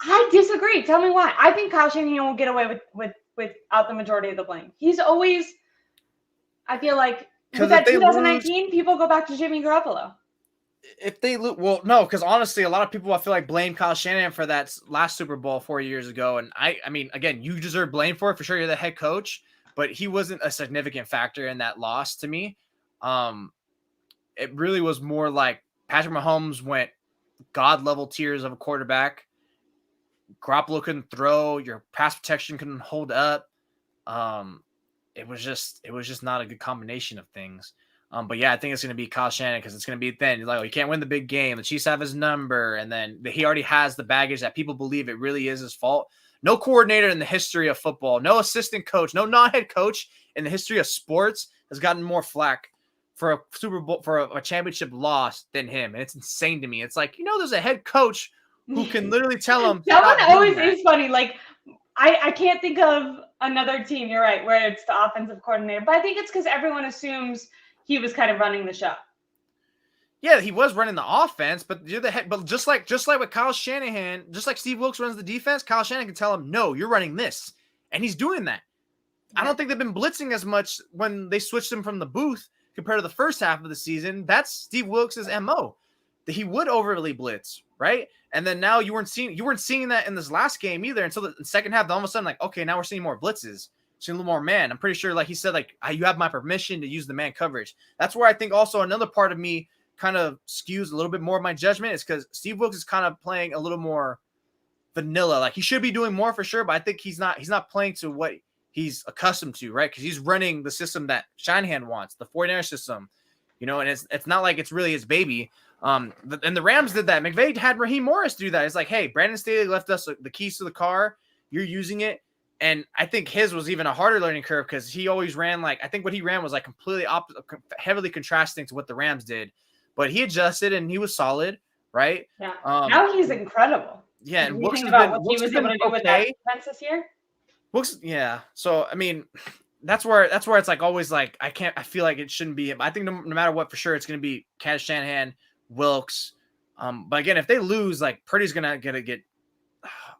I disagree. Tell me why. I think Kyle Shanahan will get away without the majority of the blame. He's always, I feel like, with that 2019, people go back to Jimmy Garoppolo. If they lose, well, no, because honestly, a lot of people I feel like blame Kyle Shanahan for that last Super Bowl 4 years ago, and I mean, again, you deserve blame for it for sure. You're the head coach, but he wasn't a significant factor in that loss to me. It really was more like Patrick Mahomes went god level tiers of a quarterback. Garoppolo couldn't throw. Your pass protection couldn't hold up. it was just not a good combination of things. But yeah, I think it's going to be Kyle Shanahan because it's going to be then like, oh, you can't win the big game. The Chiefs have his number, and then he already has the baggage that people believe it really is his fault. No coordinator in the history of football, no assistant coach, no non-head coach in the history of sports has gotten more flack for a Super Bowl, for a championship loss than him. And it's insane to me. It's like, there's a head coach who can literally tell him. That one always is funny. Like, I can't think of another team, you're right, where it's the offensive coordinator. But I think it's because everyone assumes he was kind of running the show. Yeah, he was running the offense, but you're the head. But just like with Kyle Shanahan, just like Steve Wilkes runs the defense, Kyle Shanahan can tell him, no, you're running this. And he's doing that. I don't think they've been blitzing as much when they switched him from the booth compared to the first half of the season. That's Steve Wilkes' MO. That he would overly blitz, right? And then now you weren't seeing that in this last game either until the second half. All of a sudden, like, okay, now we're seeing more blitzes, seeing a little more man. I'm pretty sure, like he said, like, you have my permission to use the man coverage. That's where I think also another part of me kind of skews a little bit more of my judgment is because Steve Wilkes is kind of playing a little more vanilla. Like he should be doing more for sure, but I think he's not playing to what he's accustomed to, right? Because he's running the system that Shanahan wants, the 49ers system, and it's not like it's really his baby. And the Rams did that. McVay had Raheem Morris do that. It's like, hey, Brandon Staley left us the keys to the car. You're using it. And I think his was even a harder learning curve because he always ran I think what he ran was like completely heavily contrasting to what the Rams did. But he adjusted and he was solid, right? Yeah. Now he's incredible. Yeah, and Wilkes has been what he was able to do with that defense this year. Wilkes, yeah. So I mean, that's where it's like always like I feel like it shouldn't be him. I think no matter what, for sure it's going to be Kyle Shanahan, Wilkes. But again, if they lose, like Purdy's gonna get.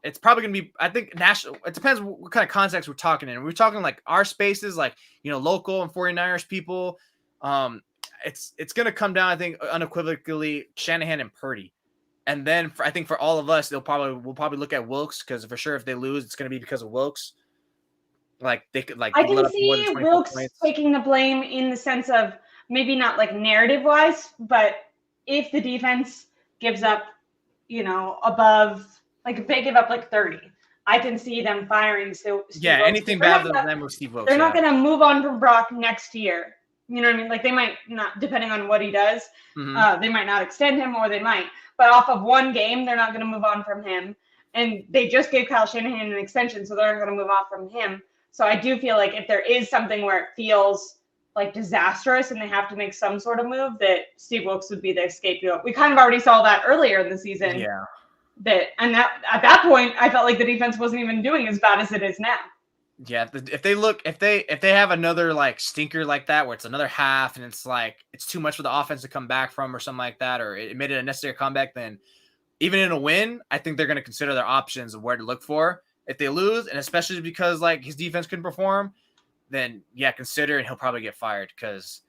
It's probably gonna be. I think national. It depends what kind of context we're talking in. We're talking like our spaces, like local and 49ers people. It's gonna come down. I think unequivocally Shanahan and Purdy, and then I think for all of us, we'll probably look at Wilkes because for sure if they lose, it's gonna be because of Wilkes. Like they could like. I can see Wilkes taking the blame in the sense of maybe not like narrative wise, but if the defense gives up, above, like if they give up like 30, I can see them firing. So yeah, anything bad than them with Steve Wilkes. They're not going to move on from Brock next year. You know what I mean? Like they might not, depending on what he does, they might not extend him or they might. But off of one game, they're not going to move on from him. And they just gave Kyle Shanahan an extension, so they're not going to move off from him. So I do feel like if there is something where it feels like disastrous and they have to make some sort of move, that Steve Wilkes would be the scapegoat. We kind of already saw that earlier in the season. Yeah. That at that point, I felt like the defense wasn't even doing as bad as it is now. Yeah, if they have another like stinker like that where it's another half and it's like it's too much for the offense to come back from or something like that, or it made it a necessary comeback, then even in a win, I think they're going to consider their options of where to look for. If they lose, and especially because like his defense couldn't perform, then yeah, consider and he'll probably get fired because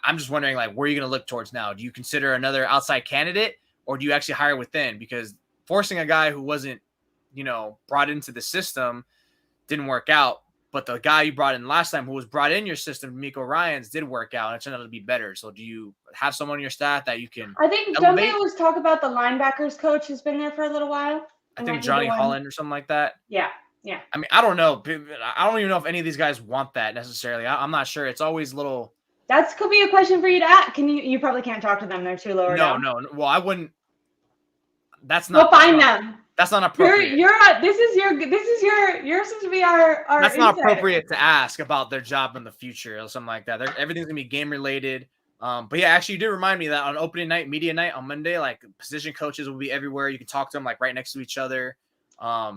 I'm just wondering like where are you going to look towards now? Do you consider another outside candidate or do you actually hire within? Because forcing a guy who wasn't, brought into the system didn't work out, but the guy you brought in last time who was brought in your system, D'Amico Ryans, did work out and it turned out to be better. So do you have someone on your staff that you can I think don't they always talk about the linebackers coach who's been there for a little while? I think Johnny Holland or something like that. Yeah. I mean, I don't know. I don't even know if any of these guys want that necessarily. I'm not sure. It's always little. That could be a question for you to ask. You probably can't talk to them. They're too low down. No. Well, I wouldn't. That's not. We'll find them. That's not appropriate. This is you're supposed to be our. That's not appropriate to ask about their job in the future or something like that. Everything's gonna be game related. But yeah, actually, you did remind me that on opening night, media night on Monday, like position coaches will be everywhere. You can talk to them like right next to each other. I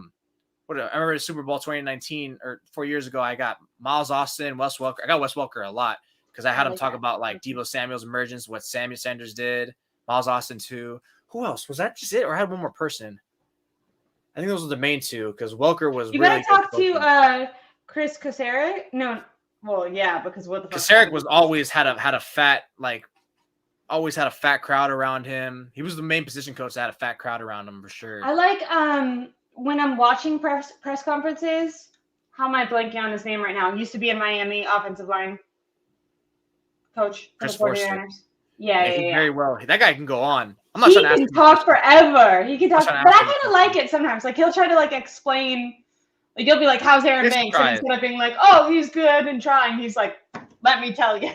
remember the Super Bowl 2019 or 4 years ago, I got Miles Austin, Wes Welker. I got Wes Welker a lot because I had him talk about like Deebo Samuel's emergence, what Samuel Sanders did, Miles Austin too. Who else? Was that just it? Or I had one more person? I think those were the main two because Welker was you really better talk to Chris Kocurek. No. Well, yeah, because what the fuck? Kocurek was always had a fat crowd around him. He was the main position coach that had a fat crowd around him for sure. I like when I'm watching press conferences. How am I blanking on his name right now? He used to be in Miami offensive line coach for the 49ers. Yeah. Very well. That guy can go on. I'm not trying to talk forever. He can talk, but I kind of like it sometimes. Like he'll try to like explain. Like, you'll be like, how's Aaron Banks? And instead of being like, oh, he's good and trying, he's like, let me tell you.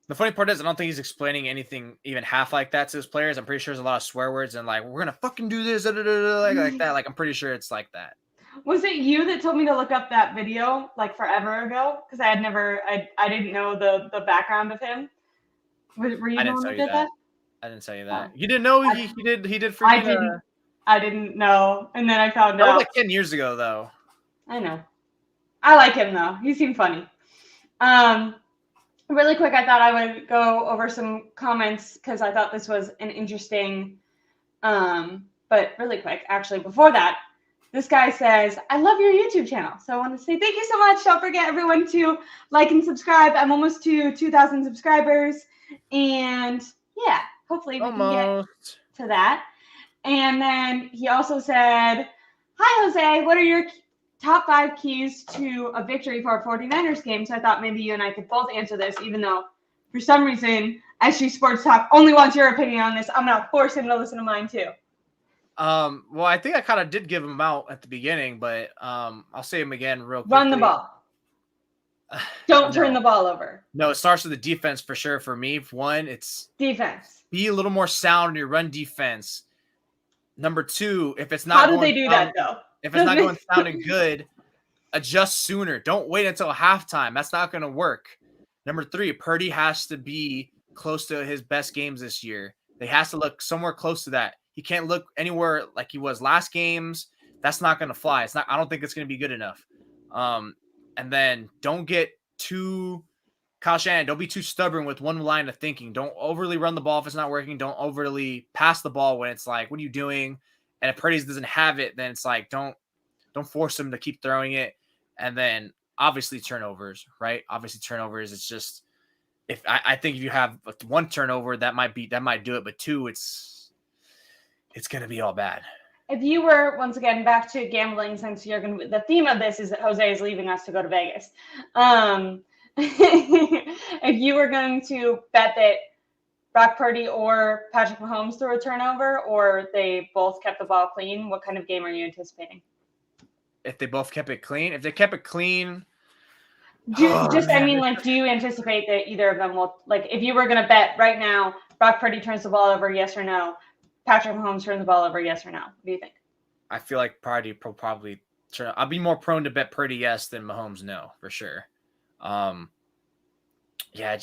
The funny part is, I don't think he's explaining anything even half like that to his players. I'm pretty sure there's a lot of swear words and like, we're going to fucking do this, like that. Like, I'm pretty sure it's like that. Was it you that told me to look up that video like forever ago? Because I didn't know the background of him. Were you the one that did that? I didn't tell you that. You didn't know he did for me? I didn't know. And then I found out. That was like 10 years ago, though. I know. I like him, though. He seemed funny. Really quick, I thought I would go over some comments because I thought this was an interesting, but really quick, actually, before that, this guy says, I love your YouTube channel. So I want to say thank you so much. Don't forget, everyone, to like and subscribe. I'm almost to 2,000 subscribers. And yeah, hopefully we can get to that. And then he also said, hi, Jose. What are your top 5 keys to a victory for a 49ers game? So I thought maybe you and I could both answer this, even though for some reason, SG Sports Talk only wants your opinion on this. I'm going to force him to listen to mine too. Well, I think I kind of did give him out at the beginning, but I'll say him again real quick. Run the ball. Don't turn the ball over. No, it starts with the defense for sure. For me, one, it's defense. Be a little more sound in your run defense. Number 2, if it's not how do they do that though? If it's not going sounding good, adjust sooner. Don't wait until halftime. That's not going to work. Number 3, Purdy has to be close to his best games this year. They has to look somewhere close to that. He can't look anywhere like he was last games. That's not going to fly. It's not. I don't think it's going to be good enough. And then don't get too Kyle Shanahan. Don't be too stubborn with one line of thinking. Don't overly run the ball if it's not working. Don't overly pass the ball when it's like, what are you doing? And if Purdy doesn't have it, then it's like, don't force him to keep throwing it. And then obviously turnovers, right? Obviously turnovers. It's just, I think if you have 1 turnover, that might do it. But 2, it's going to be all bad. If you were, once again, back to gambling, since you're going to, the theme of this is that Jose is leaving us to go to Vegas. If you were going to bet that Brock Purdy or Patrick Mahomes threw a turnover, or they both kept the ball clean, what kind of game are you anticipating? If they both kept it clean? If they kept it clean. Do you anticipate that either of them will, like, if you were going to bet right now, Brock Purdy turns the ball over, yes or no? Patrick Mahomes turns the ball over, yes or no? What do you think? I feel like Purdy probably turn. I'll be more prone to bet Purdy yes than Mahomes no, for sure. Yeah,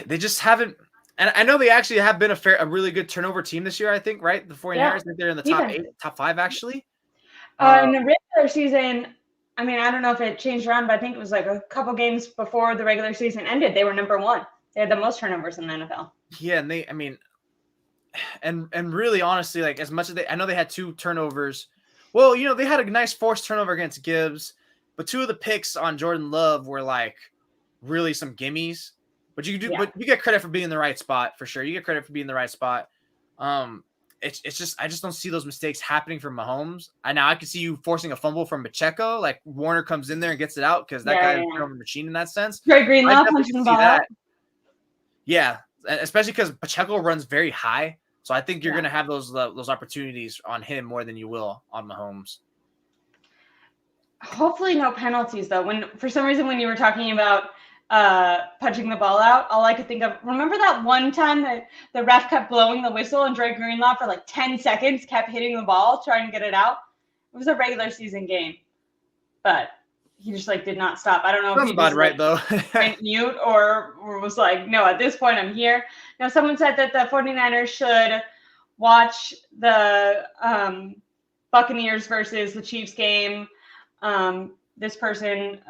they just haven't. And I know they actually have been a really good turnover team this year, I think, right? The 49ers, I think they're in the top 8, top 5, actually. In the regular season, I mean, I don't know if it changed around, but I think it was like a couple games before the regular season ended. They were number 1. They had the most turnovers in the NFL. Yeah, and really, honestly, like, as much as I know they had 2 turnovers. Well, they had a nice forced turnover against Gibbs, but 2 of the picks on Jordan Love were like really some gimmies. But you get credit for being in the right spot for sure. You get credit for being in the right spot. It's just I just don't see those mistakes happening from Mahomes. I can see you forcing a fumble from Pacheco, like Warner comes in there and gets it out because that guy is a turnover machine in that sense. Greg Greenlaw punching the ball out. Yeah, especially because Pacheco runs very high. So I think you're going to have those opportunities on him more than you will on Mahomes. Hopefully no penalties, though. For some reason, when you were talking about punching the ball out, all I could think of, remember that one time that the ref kept blowing the whistle and Drake Greenlaw for like 10 seconds kept hitting the ball, trying to get it out? It was a regular season game, but he just did not stop. I don't know if he about right though. went mute or was like, no, at this point I'm here. Now, someone said that the 49ers should watch the Buccaneers versus the Chiefs game. This person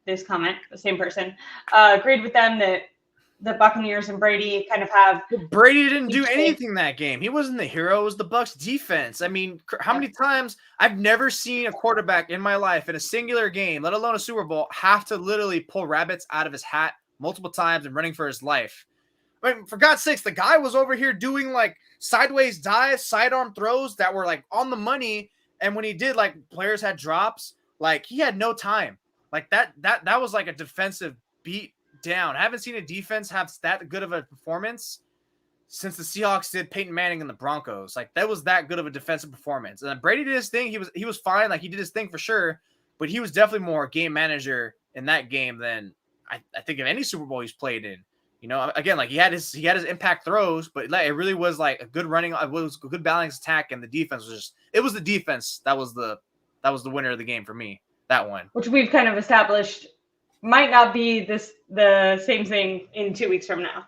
this comment, the same person, agreed with them that the Buccaneers and Brady kind of have. Brady didn't do anything that game. He wasn't the hero. It was the Bucs defense. I mean, how many times I've never seen a quarterback in my life in a singular game, let alone a Super Bowl, have to literally pull rabbits out of his hat multiple times and running for his life. I mean, for God's sakes, the guy was over here doing like sideways dives, sidearm throws that were like on the money. And when he did, like, players had drops, like he had no time. Like that was like a defensive beat down. I haven't seen a defense have that good of a performance since the Seahawks did Peyton Manning and the Broncos. Like, that was that good of a defensive performance. And then Brady did his thing. He was fine. Like, he did his thing for sure. But he was definitely more game manager in that game than I think of any Super Bowl he's played in. You know, again, like he had his impact throws, but like, it really was like a good running, it was a good balanced attack, and the defense was it was the defense that was the winner of the game for me. That one, which we've kind of established might not be the same thing in 2 weeks from now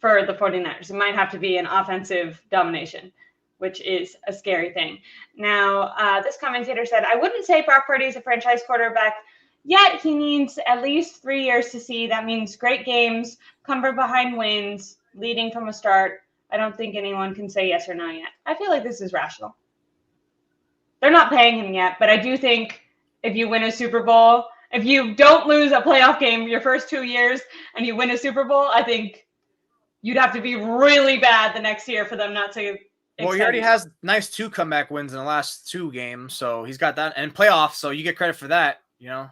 for the 49ers. It might have to be an offensive domination, which is a scary thing. Now, this commentator said, I wouldn't say Brock Purdy is a franchise quarterback yet. He needs at least 3 years to see. That means great games, come from behind wins, leading from a start. I don't think anyone can say yes or no yet. I feel like this is rational. They're not paying him yet, but I do think if you win a Super Bowl, if you don't lose a playoff game your first 2 years and you win a Super Bowl, I think you'd have to be really bad the next year for them not to. Well, he already has nice 2 comeback wins in the last 2 games, so he's got that, and playoffs, so you get credit for that, you know?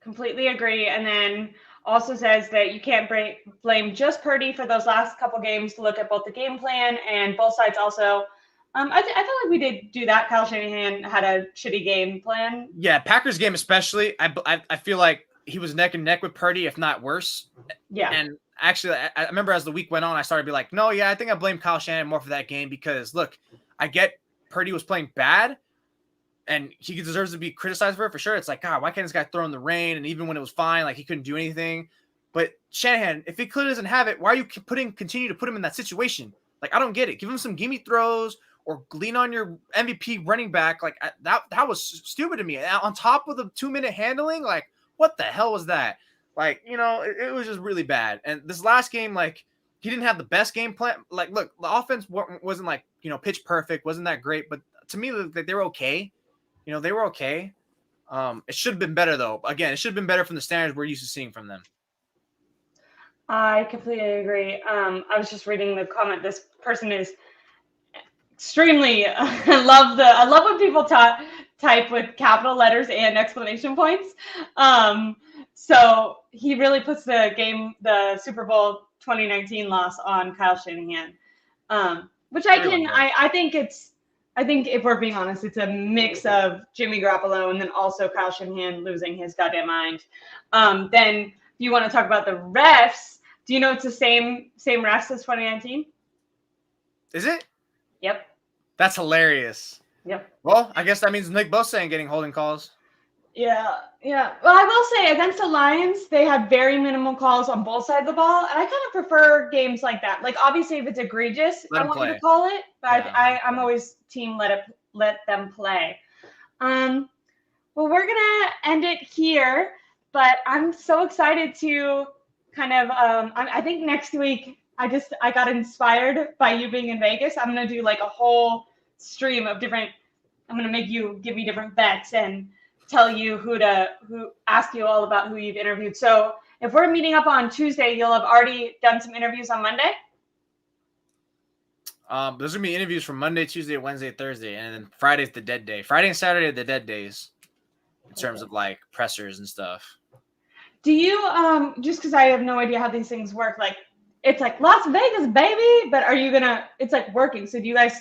Completely agree. And then also says that you can't blame just Purdy for those last couple games to look at both the game plan and both sides also. I feel like we did do that. Kyle Shanahan had a shitty game plan. Yeah, Packers game especially. I feel like he was neck and neck with Purdy, if not worse. Yeah. And actually, I remember as the week went on, I started to be like, no, yeah, I think I blame Kyle Shanahan more for that game because, look, I get Purdy was playing bad, and he deserves to be criticized for it for sure. It's like, God, why can't this guy throw in the rain? And even when it was fine, like he couldn't do anything. But Shanahan, if he clearly doesn't have it, why are you continue to put him in that situation? Like, I don't get it. Give him some gimme throws or lean on your MVP running back. Like that was stupid to me. On top of the 2-minute handling, like what the hell was that? Like, you know, it was just really bad. And this last game, like he didn't have the best game plan. Like, look, the offense wasn't like, you know, pitch perfect, wasn't that great. But to me, they were okay. You know, they were okay. It should have been better, though. Again, it should have been better from the standards we're used to seeing from them. I completely agree. I was just reading the comment. This person is extremely. I love when people type with capital letters and exclamation points. So he really puts the Super Bowl 2019 loss on Kyle Shanahan, which I think if we're being honest, it's a mix of Jimmy Garoppolo and then also Kyle Shanahan losing his goddamn mind. Then if you want to talk about the refs, do you know it's the same refs as 2019? Is it? Yep. That's hilarious. Yep. Well, I guess that means Nick Bosa ain't getting holding calls. Yeah. Well, I will say against the Lions, they had very minimal calls on both sides of the ball, and I kind of prefer games like that. Like, obviously, if it's egregious, I want you to call it, but yeah. I'm always team let them play. Well, we're gonna end it here, but I'm so excited to kind of. I think next week I got inspired by you being in Vegas. I'm gonna do like a whole stream of different. I'm gonna make you give me different bets and tell you who ask you all about who you've interviewed. So if we're meeting up on Tuesday, you'll have already done some interviews on Monday. Those are gonna be interviews from Monday, Tuesday, Wednesday, Thursday, and then Friday's the dead day. Friday and Saturday are the dead days in terms of like pressers and stuff. Do you just because I have no idea how these things work, like it's like Las Vegas, baby, but are you gonna? It's like working. So do you guys?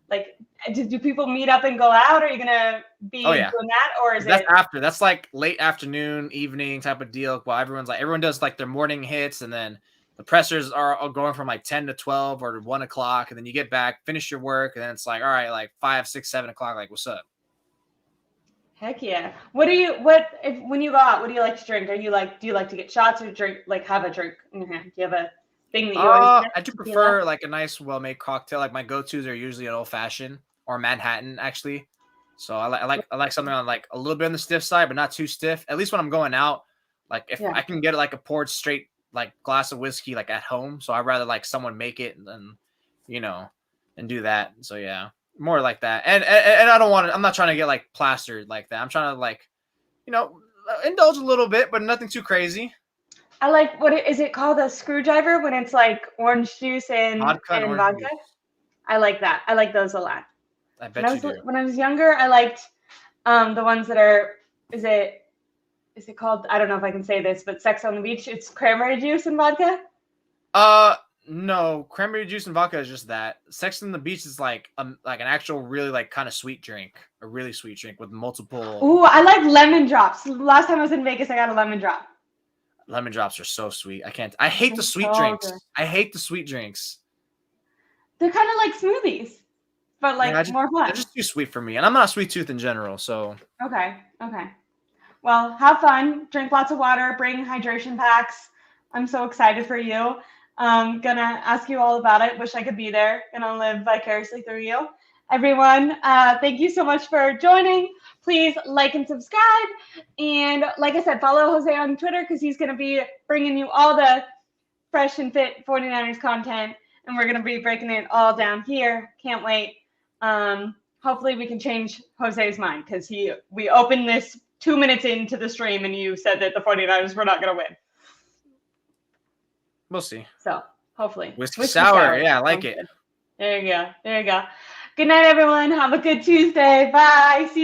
Like, do people meet up and go out? Are you gonna be doing that, or is that's after? That's like late afternoon, evening type of deal. Well, everyone does like their morning hits, and then the pressers are going from like 10 to 12 or 1 o'clock, and then you get back, finish your work, and then it's like, all right, like 5, 6, 7 o'clock. Like, what's up? Heck yeah! When you go out, what do you like to drink? Do you like to get shots or drink? Like have a drink in your hand? Do you have a thing that you always I do prefer like a nice, well-made cocktail. Like my go-tos are usually an old-fashioned or Manhattan, actually. So I like something on like a little bit on the stiff side, but not too stiff. At least when I'm going out, like if I can get like a poured straight like glass of whiskey like at home. So I'd rather like someone make it and and do that. So yeah, more like that. And I don't want to. I'm not trying to get like plastered like that. I'm trying to like indulge a little bit, but nothing too crazy. I like, what is it called, a screwdriver, when it's like orange juice and vodka? Juice. I like that. I like those a lot. I bet you do. When I was younger, I liked the ones that are, is it called, I don't know if I can say this, but Sex on the Beach, it's cranberry juice and vodka? No, cranberry juice and vodka is just that. Sex on the Beach is like an actual really like kind of sweet drink, a really sweet drink with multiple. Ooh, I like lemon drops. Last time I was in Vegas, I got a lemon drop. Lemon drops are so sweet. I hate the sweet so drinks. good. I hate the sweet drinks. They're kind of like smoothies, but like more fun. They're just too sweet for me, and I'm not a sweet tooth in general. So Okay. Well, have fun. Drink lots of water. Bring hydration packs. I'm so excited for you. Gonna ask you all about it. Wish I could be there. Gonna live vicariously through you. Everyone, thank you so much for joining. Please like and subscribe. And like I said, follow Jose on Twitter because he's gonna be bringing you all the fresh and fit 49ers content. And we're gonna be breaking it all down here. Can't wait. Hopefully we can change Jose's mind because we opened this 2 minutes into the stream and you said that the 49ers were not going to win. we'll see. So hopefully. Whiskey sour. Yeah, I like it. There you go. Good night, everyone. Have a good Tuesday. Bye. See you next